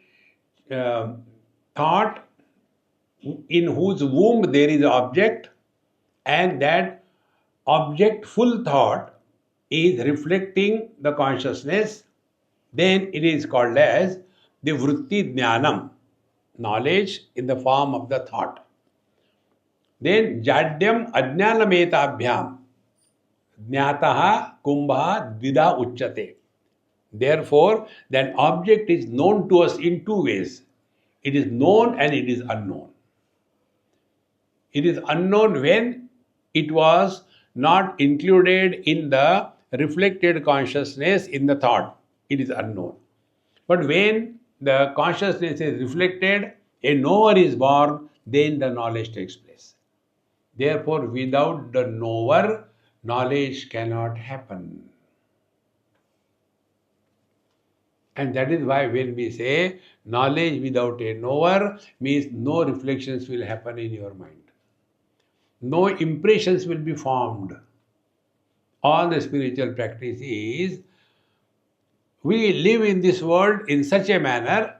thought in whose womb there is an object, and that objectful thought is reflecting the consciousness, then it is called as the vritti jnanam, knowledge in the form of the thought. Then jadyam ajnanametabhyam jnataha kumbha dvida uchyate. Therefore, that object is known to us in two ways. It is known and it is unknown. It is unknown when it was not included in the reflected consciousness in the thought. It is unknown. But when the consciousness is reflected, a knower is born, then the knowledge takes place. Therefore, without the knower, knowledge cannot happen. And that is why when we say knowledge without a knower means no reflections will happen in your mind. No impressions will be formed. All the spiritual practice is we live in this world in such a manner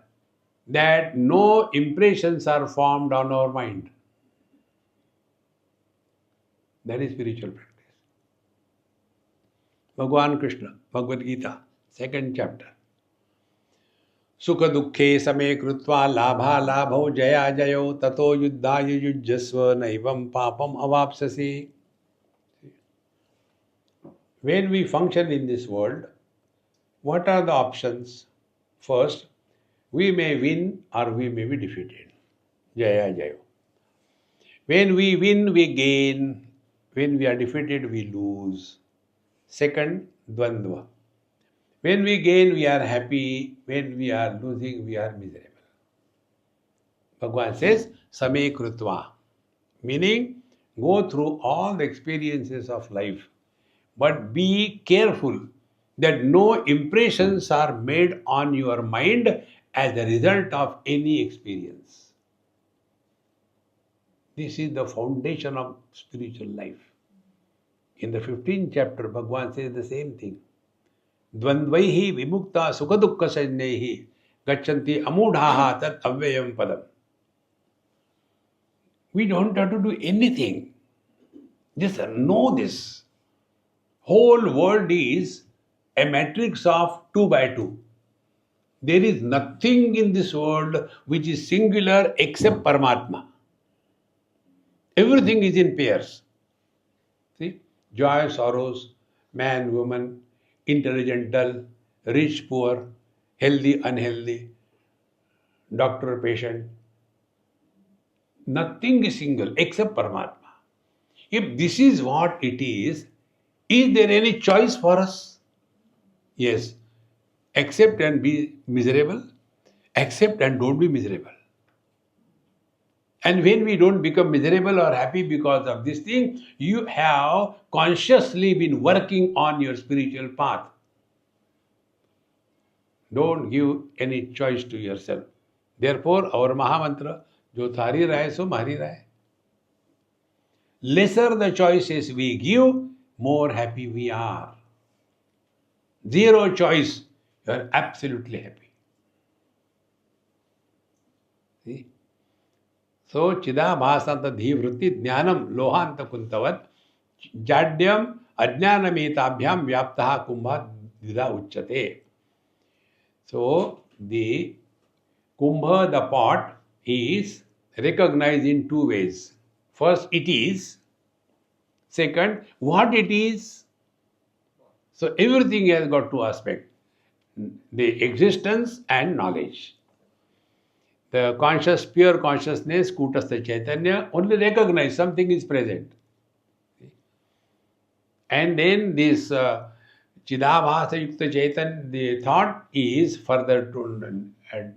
that no impressions are formed on our mind. That is spiritual practice. Bhagavan Krishna, Bhagavad Gita, 2nd chapter. Sukha dukhe same krutva labha labho jaya jayo tato yuddhaya yujjasva naivam papam avapsasi. When we function in this world, what are the options? First, we may win or we may be defeated. Jaya jayo. When we win, we gain. When we are defeated, we lose. Second, dvandva. When we gain, we are happy. When we are losing, we are miserable. Bhagavan says, Same krutva. Meaning, go through all the experiences of life. But be careful that no impressions are made on your mind as a result of any experience. This is the foundation of spiritual life. In the 15th chapter, Bhagavan says the same thing. Dvandvaihi vimukta sukadukka sajnehi gachanti amudhaha tat avyayam padam. We don't have to do anything. Just know this. Whole world is a matrix of 2 by 2. There is nothing in this world which is singular except Paramatma. Everything is in pairs. See? Joy, sorrows, man, woman, intelligent, dull, rich, poor, healthy, unhealthy, doctor, patient. Nothing is single except Paramatma. If this is what it is there any choice for us? Yes. Accept and be miserable. Accept and don't be miserable. And when we don't become miserable or happy because of this thing, you have consciously been working on your spiritual path. Don't give any choice to yourself. Therefore, our Mahamantra, Jo thari rahe so mari rahe. Lesser the choices we give, more happy we are. Zero choice, you are absolutely happy. See? So, Chidabhasanta dhivrutti jnanam lohanta kuntavat jadyam ajnanametabhyam vyaptaha kumbha dvida uchyate. So, the kumbha, the pot, is recognized in two ways. First, it is. Second, what it is. So, everything has got two aspects, the existence and knowledge. The conscious, pure consciousness, Kutastha Chaitanya, only recognize something is present. And then this Chidabhasa Yukta Chaitanya, the thought is further to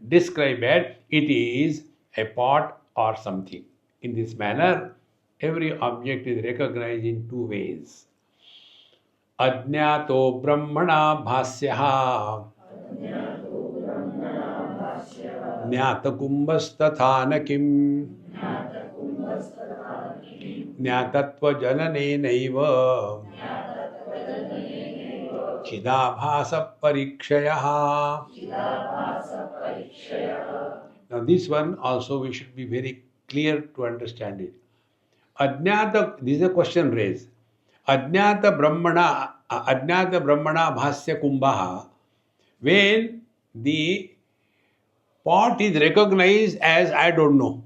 describe it is a pot or something. In this manner, every object is recognized in two ways. Ajñato Brahmana Bhasyaha Jnatakumbhastatha Kim Jnatatva Jananenaiva Chidabhasa Parikshayaha. Now this one also we should be very clear to understand it. Ajnata, this is a question raised. Ajnata Brahmana Bhasya Kumbhaha, when the pot is recognized as I don't know.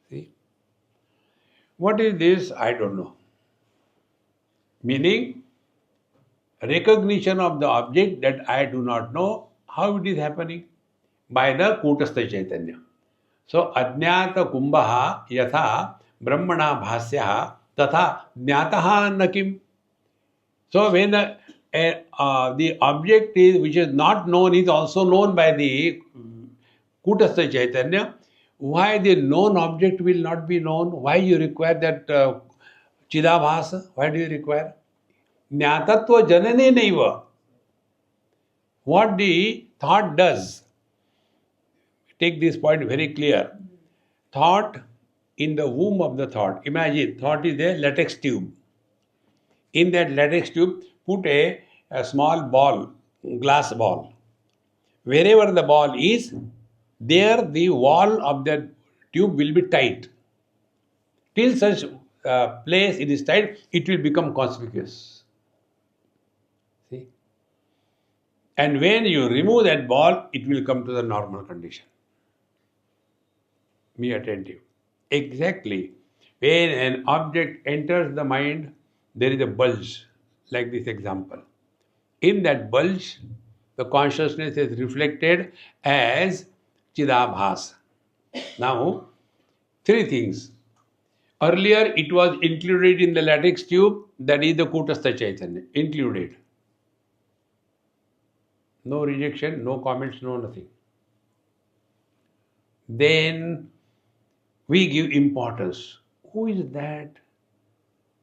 See? What is this? I don't know. Meaning, recognition of the object that I do not know, how it is happening? By the Kutastha Chaitanya. So, Ajnata Kumbhaha yatha Brahmana Bhasyaha tatha Jnataha Nakim. So, when the object is which is not known is also known by the Kutastha Chaitanya, why the known object will not be known? Why you require that Chidabhasa? Why do you require? Jnatatva janane naiva. What the thought does, take this point very clear. Thought in the womb of the thought. Imagine thought is a latex tube. In that latex tube, put a small ball, glass ball. Wherever the ball is, there the wall of that tube will be tight. Till such place it is tight, it will become conspicuous. See? And when you remove that ball, it will come to the normal condition. Be attentive. Exactly. When an object enters the mind, there is a bulge, like this example. In that bulge, the consciousness is reflected as Chidabhas. Now, three things. Earlier, it was included in the latex tube, that is the Kutastha Chaitanya, included. No rejection, no comments, no nothing. Then we give importance. Who is that?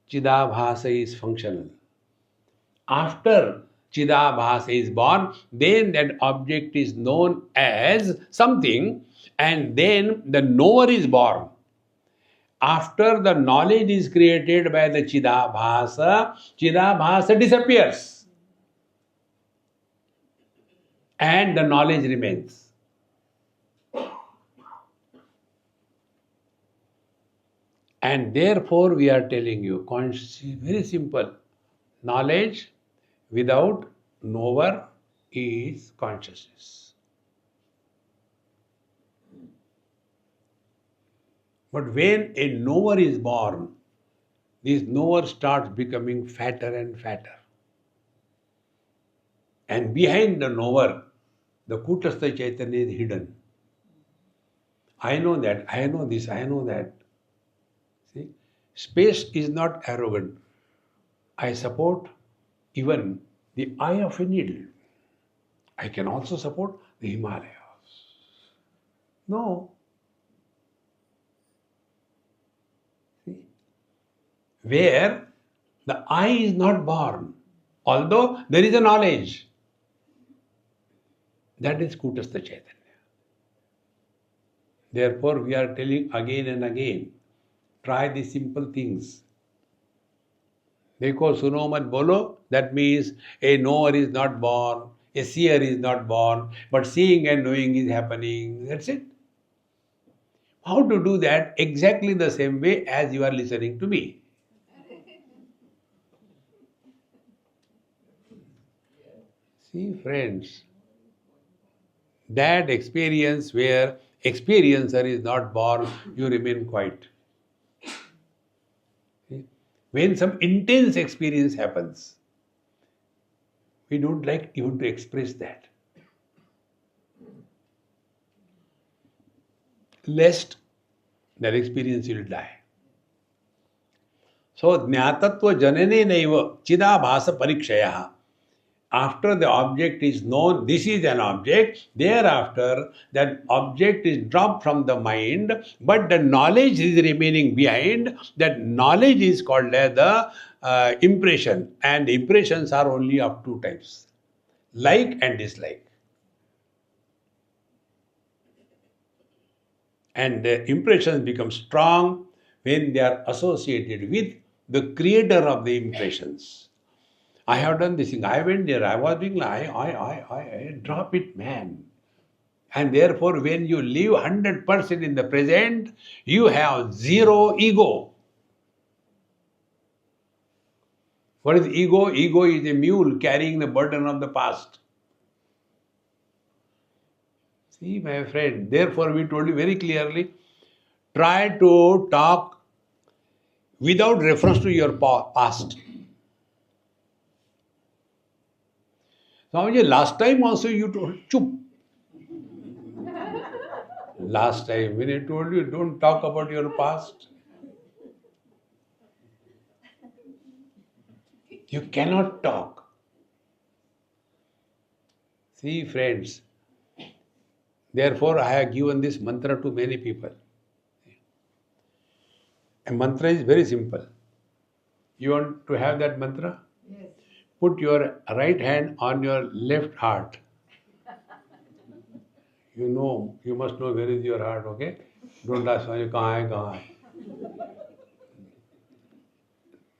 Chidabhasa is functional. After Chidabhasa is born, then that object is known as something, and then the knower is born. After the knowledge is created by the Chidabhasa, Chidabhasa disappears. And the knowledge remains. And therefore we are telling you, very simple, knowledge without knower is consciousness. But when a knower is born, this knower starts becoming fatter and fatter. And behind the knower, the Kutastha Chaitanya is hidden. I know that, I know this, I know that. See? Space is not arrogant. I support even the eye of a needle. I can also support the Himalayas. No. See? Where the eye is not born, although there is a knowledge. That is Kutastha Chaitanya. Therefore, we are telling again and again, try the simple things. Dekho suno mat bolo, that means a knower is not born, a seer is not born, but seeing and knowing is happening. That's it. How to do that? Exactly the same way as you are listening to me. See, friends, that experience where experiencer is not born, you remain quiet. See? When some intense experience happens, we don't like even to express that. Lest that experience will die. So, jnatatva janane naiva chidabhasa parikshaya. After the object is known, this is an object, thereafter that object is dropped from the mind, but the knowledge is remaining behind. That knowledge is called as the impression, and impressions are only of two types, like and dislike. And the impressions become strong when they are associated with the creator of the impressions. I have done this thing. I went there. I was doing. I drop it, man. And therefore, when you live 100% in the present, you have zero ego. What is ego? Ego is a mule carrying the burden of the past. See, my friend. Therefore, we told you very clearly, try to talk without reference to your past. Swamiji, last time also you told, chup. Last time when I told you, don't talk about your past. You cannot talk. See, friends, therefore I have given this mantra to many people. A mantra is very simple. You want to have that mantra? Yes. Put your right hand on your left heart. You must know where is your heart, okay? Don't ask me, kahan hai.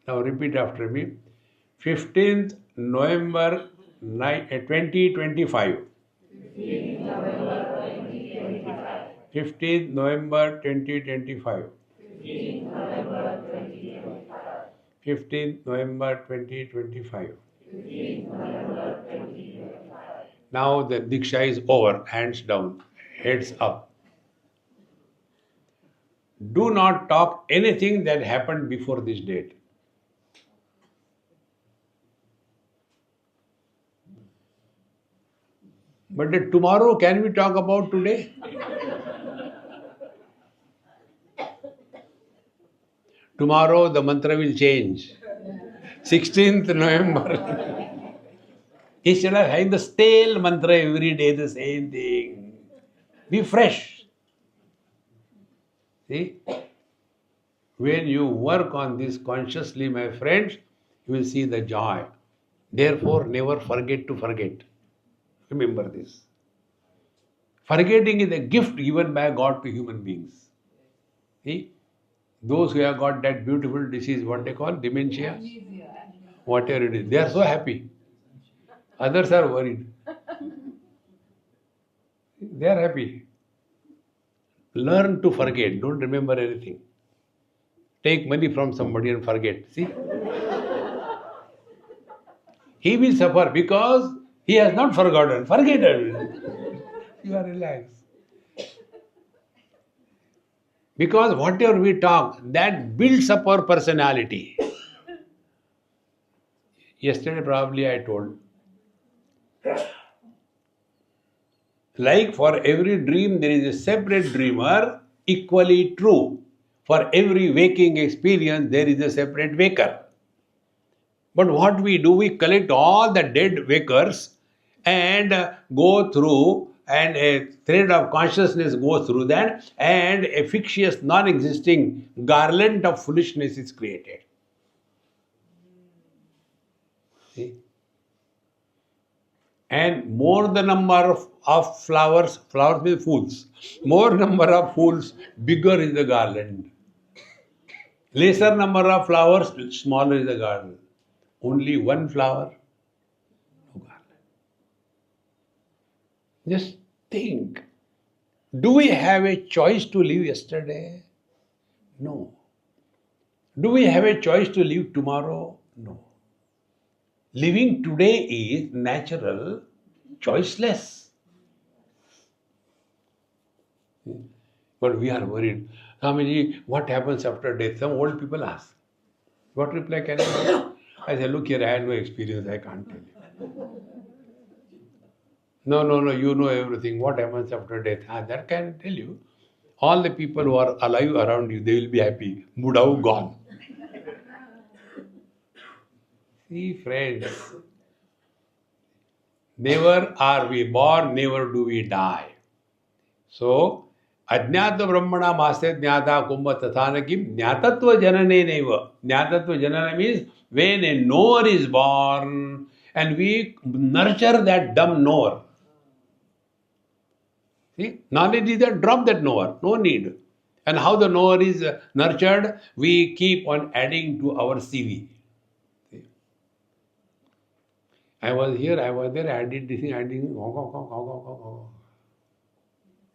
Now repeat after me. 15th November 2025. 15th November 2025. 15th November 2025. Now the Diksha is over, hands down, heads up. Do not talk anything that happened before this date. But tomorrow, can we talk about today? Tomorrow the mantra will change. 16th November. Instead of having the stale mantra every day, the same thing. Be fresh. See? When you work on this consciously, my friends, you will see the joy. Therefore, never forget to forget. Remember this. Forgetting is a gift given by God to human beings. See? Those who have got that beautiful disease, what they call dementia, whatever it is, they are so happy. Others are worried. They are happy. Learn to forget. Don't remember anything. Take money from somebody and forget. See? He will suffer because he has not forgotten. Forget it. You are relaxed. Because whatever we talk, that builds up our personality. Yesterday probably I told. Like for every dream there is a separate dreamer, equally true. For every waking experience there is a separate waker. But what we do, we collect all the dead wakers and go through, and a thread of consciousness goes through that, and a fictitious, non-existing garland of foolishness is created. See? And more the number of flowers means fools, more number of fools, bigger is the garland. Lesser number of flowers, smaller is the garland. Only one flower, no garland. Just think. Do we have a choice to live yesterday? No. Do we have a choice to live tomorrow? No. Living today is natural, choiceless. But we are worried. Swamiji, what happens after death? Some old people ask. What reply can I give? I say, look here, I had no experience, I can't tell you. No, you know everything. What happens after death? That can tell you. All the people who are alive around you, they will be happy. Buddha gone. See, friends, never are we born, never do we die. So, Ajnata Brahmana Masya Jnata Kumbha Tathanakim Jnatatva Janane Neva. Jnatatva Janana means when a knower is born and we nurture that dumb knower. See, knowledge is that drop that knower, no need. And how the knower is nurtured, we keep on adding to our CV. See? I was here, I was there, I did this thing, I did.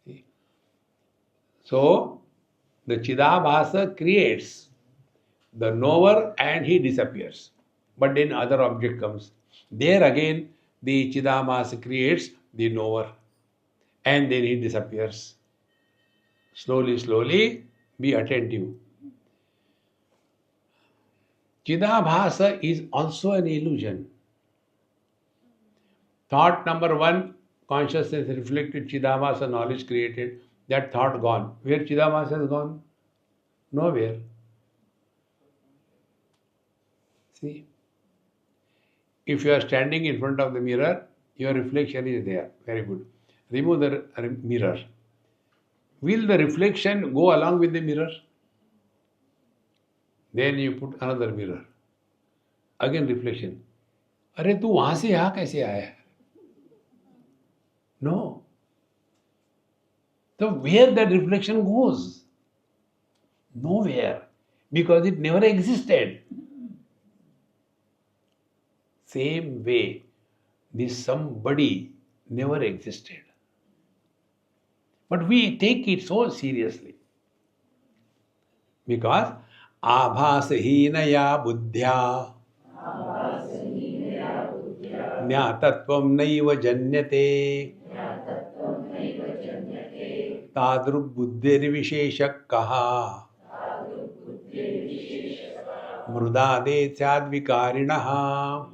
See? So, the Chidabhasa creates the knower and he disappears. But then other object comes. There again, the Chidabhasa creates the knower. And then he disappears. Slowly, be attentive. Chidabhasa is also an illusion. Thought number one, consciousness reflected, Chidabhasa, knowledge created. That thought gone. Where Chidabhasa has gone? Nowhere. See? If you are standing in front of the mirror, your reflection is there. Very good. Remove the mirror. Will the reflection go along with the mirror? Then you put another mirror. Again reflection. अरे तू वहां से यहाँ कैसे आया? No. So where that reflection goes? Nowhere. Because it never existed. Same way, this somebody never existed. But we take it so seriously. Because abhasahinaya buddhya jnatatvam naiva janyate tadruk buddhir visheshak kaha mrudade syadvikarinaha.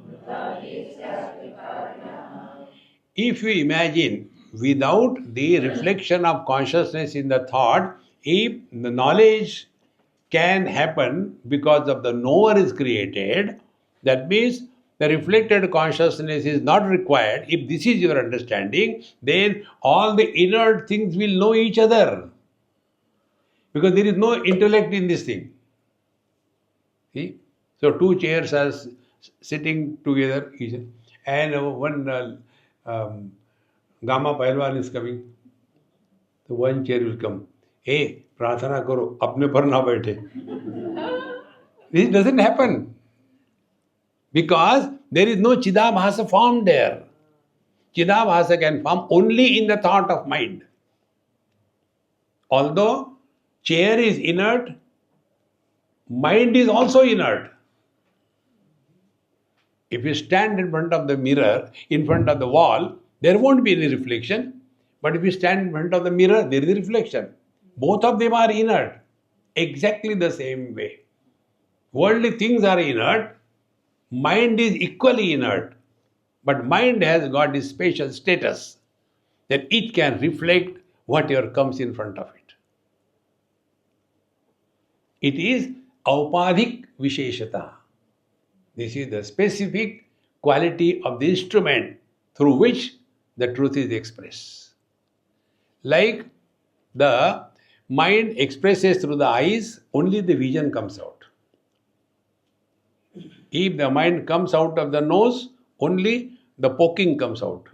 If you imagine, without the reflection of consciousness in the thought, if the knowledge can happen because of the knower is created, that means the reflected consciousness is not required. If this is your understanding, then all the inert things will know each other. Because there is no intellect in this thing. See? So two chairs are sitting together, and one Gama Pailwan is coming. So one chair will come. Hey, प्रार्थना करो, अपने पर ना बैठे. This doesn't happen. Because there is no Chidabhasa formed there. Chidabhasa can form only in the thought of mind. Although chair is inert, mind is also inert. If you stand in front of the mirror, in front of the wall, there won't be any reflection. But if you stand in front of the mirror, there is a reflection. Both of them are inert. Exactly the same way. Worldly things are inert. Mind is equally inert. But mind has got this special status that it can reflect whatever comes in front of it. It is aupadhik visheshata. This is the specific quality of the instrument through which the truth is expressed. Like the mind expresses through the eyes, only the vision comes out. If the mind comes out of the nose, only the poking comes out.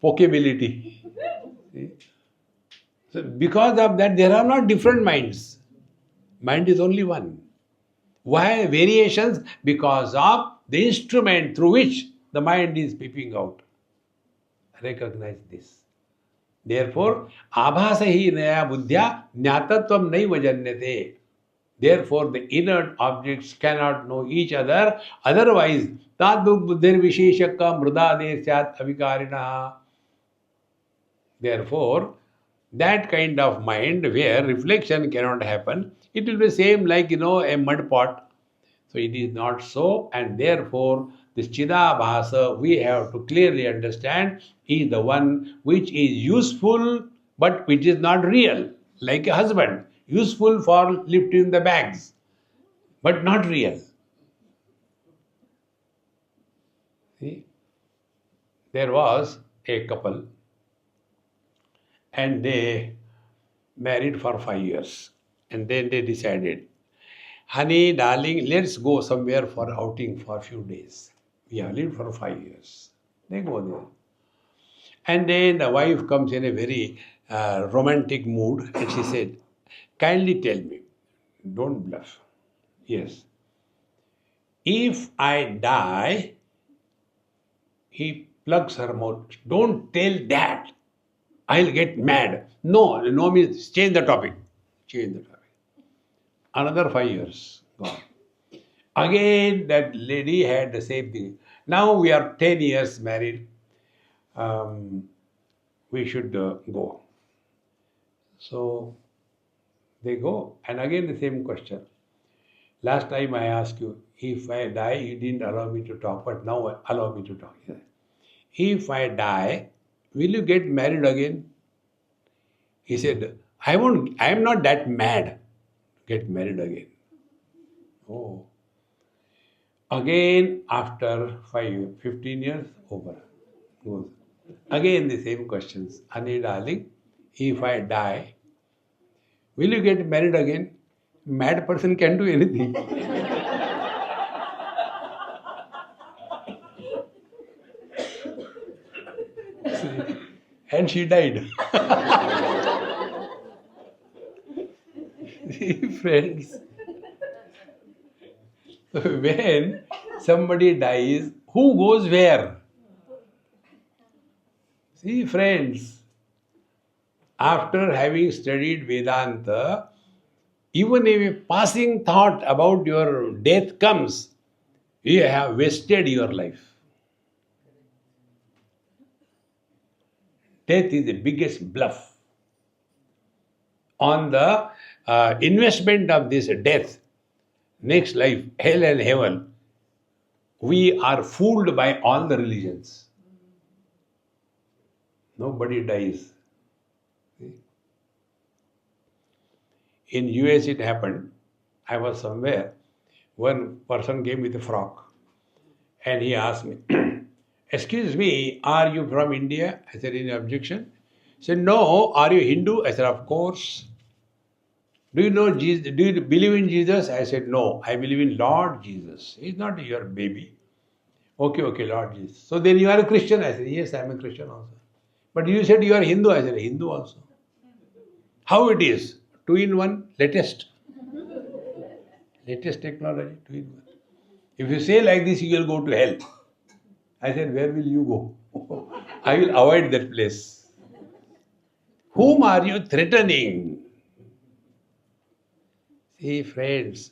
Pokeability. See? So because of that, there are not different minds. Mind is only one. Why variations? Because of the instrument through which the mind is peeping out. Recognize this. Therefore, abhasa hi naya buddhya jnatatvam naiva janyate. Therefore, the inert objects cannot know each other. Otherwise, tadvuk buddhir visheshaka mrudade syat avikarinaha. Therefore, that kind of mind where reflection cannot happen, it will be same like a mud pot. So it is not so, and therefore this Chidabhasa we have to clearly understand is the one which is useful but which is not real, like a husband, useful for lifting the bags, but not real. See, there was a couple and they married for 5 years, and then they decided, honey, darling, let's go somewhere for outing for a few days. We have lived for 5 years. They go there. And then the wife comes in a very romantic mood and she said, kindly tell me, don't bluff. Yes. If I die, he plugs her mouth. Don't tell that. I'll get mad. No, no means change the topic. Change the topic. Another 5 years gone. Again, that lady had the same thing. Now we are 10 years married. We should go. So they go. And again the same question. Last time I asked you, if I die, you didn't allow me to talk, but now allow me to talk. If I die, will you get married again? He said, I am not that mad to get married again. Oh. Again, after 15 years, over. Goes. Again, the same questions. Honey, darling, if I die, will you get married again? Mad person can do anything. And she died. See, friends, when somebody dies, who goes where? See, friends, after having studied Vedanta, even if a passing thought about your death comes, you have wasted your life. Death is the biggest bluff. On the investment of this death, next life, hell and heaven, we are fooled by all the religions. Nobody dies. In US it happened. I was somewhere. One person came with a frock and he asked me, excuse me, are you from India? I said, any objection? He said, no, are you Hindu? I said, of course. Do you know Jesus? Do you believe in Jesus? I said, no, I believe in Lord Jesus. He's not your baby. Okay, Lord Jesus. So then you are a Christian? I said, yes, I am a Christian also. But you said you are Hindu. I said, Hindu also. How it is? 2 in 1, latest. Latest technology, 2 in 1. If you say like this, you will go to hell. I said, where will you go? I will avoid that place. Whom are you threatening? See, friends,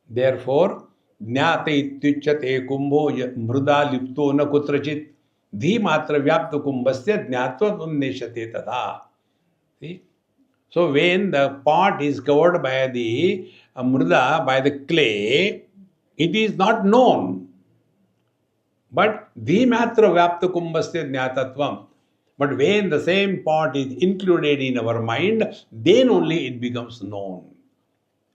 therefore, jnata ityuchyate kumbho mruda lipto na kutrachit dhi matra vyapta kumbhasya jnatva unneshate tatha. See? So when the pot is covered by the mruda, by the clay, it is not known. But dhimatra vyapta kumbhasya jnatatvam. But when the same pot is included in our mind, then only it becomes known.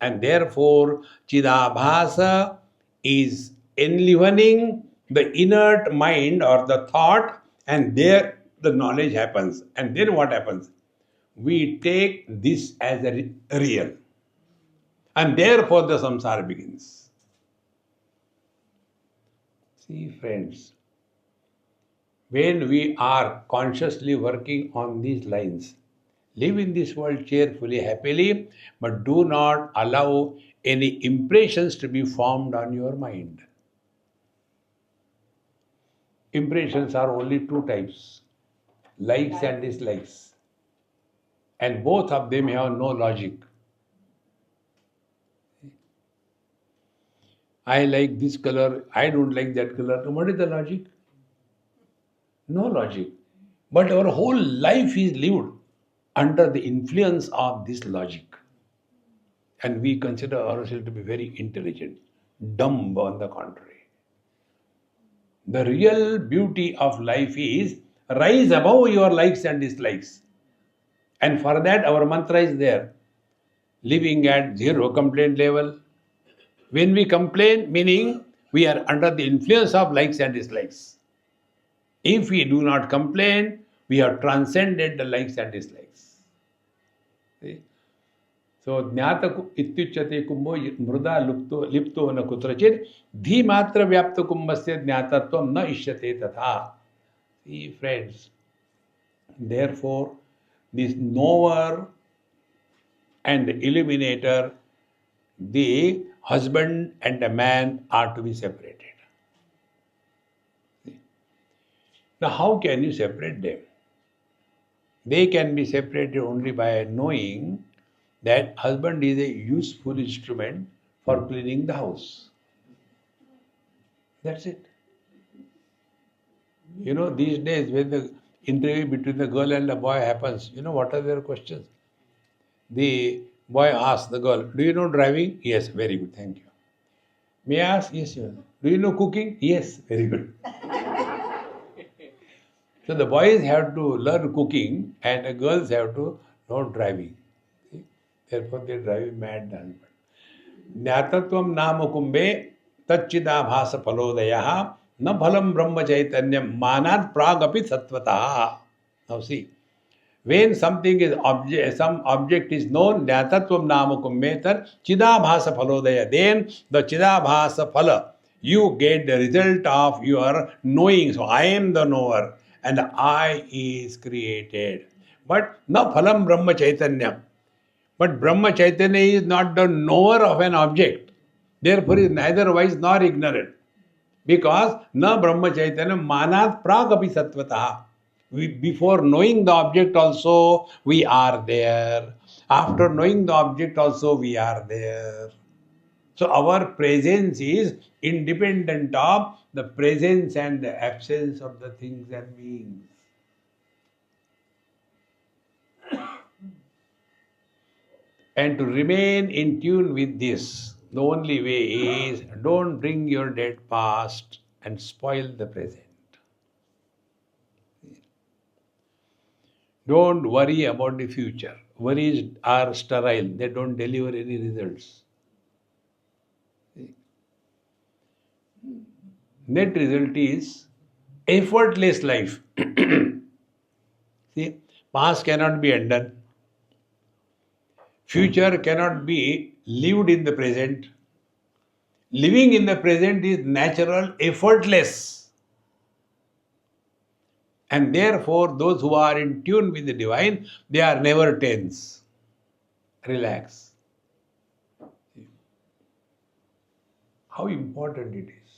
And therefore, Chidabhasa is enlivening the inert mind or the thought, and there the knowledge happens. And then what happens? We take this as a real. And therefore the samsara begins. See, friends, when we are consciously working on these lines, live in this world cheerfully, happily, but do not allow any impressions to be formed on your mind. Impressions are only two types, likes and dislikes, and both of them have no logic. I like this color, I don't like that color. What is the logic? No logic. But our whole life is lived under the influence of this logic. And we consider ourselves to be very intelligent, dumb on the contrary. The real beauty of life is rise above your likes and dislikes. And for that, our mantra is there, living at zero complaint level. When we complain, meaning we are under the influence of likes and dislikes. If we do not complain, we have transcended the likes and dislikes. See? So, ज्ञात इत्युच्यते कुंभो मृदा लिप्तो न कुत्रचित् धीमात्र व्याप्त कुंभस्य ज्ञातत्वं न इष्यते तथा. See, friends, therefore, this knower and the illuminator, the husband and the man are to be separated. See? Now, how can you separate them? They can be separated only by knowing that husband is a useful instrument for cleaning the house. That's it. You know, these days when the interview between the girl and the boy happens, you know what are their questions? The boy asks the girl, do you know driving? Yes, very good, thank you. May I ask? Yes, yes. Do you know cooking? Yes, very good. So the boys have to learn cooking and the girls have to know driving. See? Therefore they drive mad the husband. Jnatatvam nama kumbhe tachchidabhasa phalodayah na phalam brahma chaitanyam manat pragapi sattvataha. Now see, when something is some object is known, jnatatvam nama kumbhe tat chidabhasa phalodaya, then the chidabhasa phala, you get the result of your knowing. So I am the knower and I is created. But na phalam brahma chaitanyam. But Brahma Chaitanya is not the knower of an object. Therefore, is neither wise nor ignorant. Because na Brahma Chaitanya manat pragapi sattvataha. Before knowing the object also, we are there. After knowing the object also, we are there. So our presence is independent of the presence and the absence of the things and beings. And to remain in tune with this, the only way is don't bring your dead past and spoil the present. Don't worry about the future. Worries are sterile, they don't deliver any results. Net result is effortless life. See, past cannot be undone. Future cannot be lived in the present. Living in the present is natural, effortless. And therefore, those who are in tune with the divine, they are never tense. Relax. How important it is.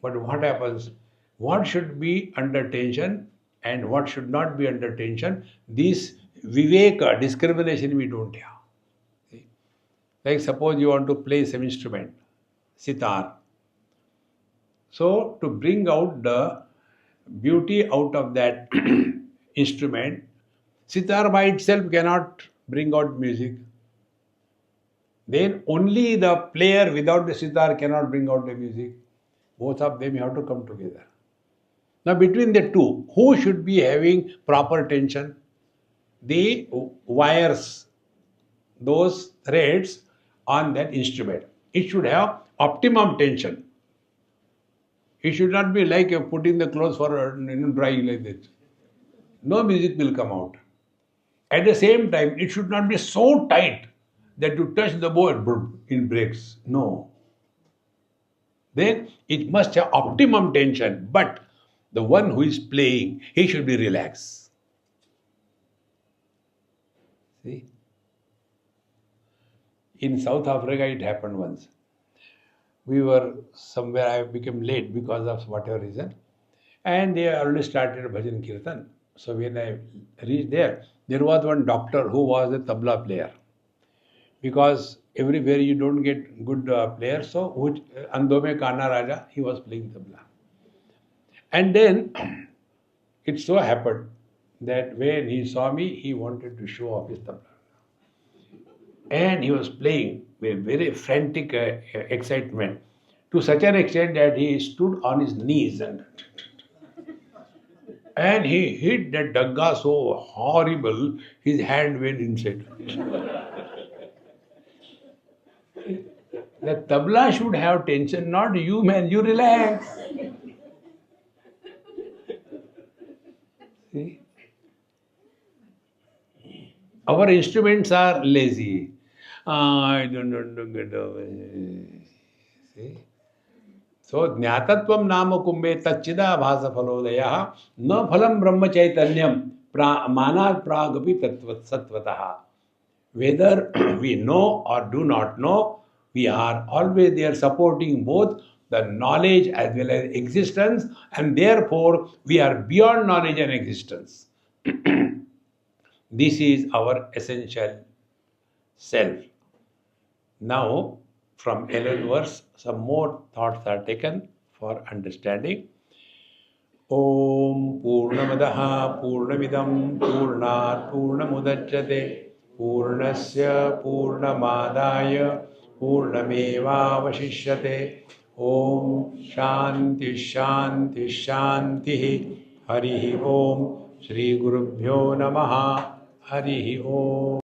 But what happens? What should be under tension and what should not be under tension? This viveka, discrimination we don't have. See? Like suppose you want to play some instrument, sitar. So to bring out the beauty out of that instrument, sitar by itself cannot bring out music. Then only the player without the sitar cannot bring out the music. Both of them have to come together. Now between the two, who should be having proper tension? The wires, those threads on that instrument. It should have optimum tension. It should not be like putting the clothes for drying like this. No music will come out. At the same time, it should not be so tight that you touch the board, it breaks. No. then it must have optimum tension. But the one who is playing, he should be relaxed. See? In South Africa, it happened once. We were somewhere, I became late because of whatever reason, and they already started bhajan kirtan. So when I reached there was one doctor who was a tabla player, because everywhere you don't get good players. So which Andome Kana Raja, he was playing tabla, and then it so happened that when he saw me, he wanted to show off his tabla, and he was playing with very frantic excitement, to such an extent that he stood on his knees and he hit that dagga so horrible, his hand went inside. The tabla should have tension, not you, man. You relax. See? Our instruments are lazy. I don't know. See? So, ज्ञातत्वम नाम कुंभे तच्चिदा भास फलोदय न फलम ब्रह्म चैतन्यम मानात् प्रागपि तत्व सत्वतः. Whether we know or do not know, we are always there supporting both the knowledge as well as existence, and therefore we are beyond knowledge and existence. This is our essential self. Now, from 11th verse, some more thoughts are taken for understanding. Om Purnamadaha Purnamidam Purnat Purnamudachyate Purnasya Purnamadaya Purnameva Vashishyate. Om Shanti Shanti Shanti. Harihi Om. Shri Gurubhyo Namaha. Harihi Om.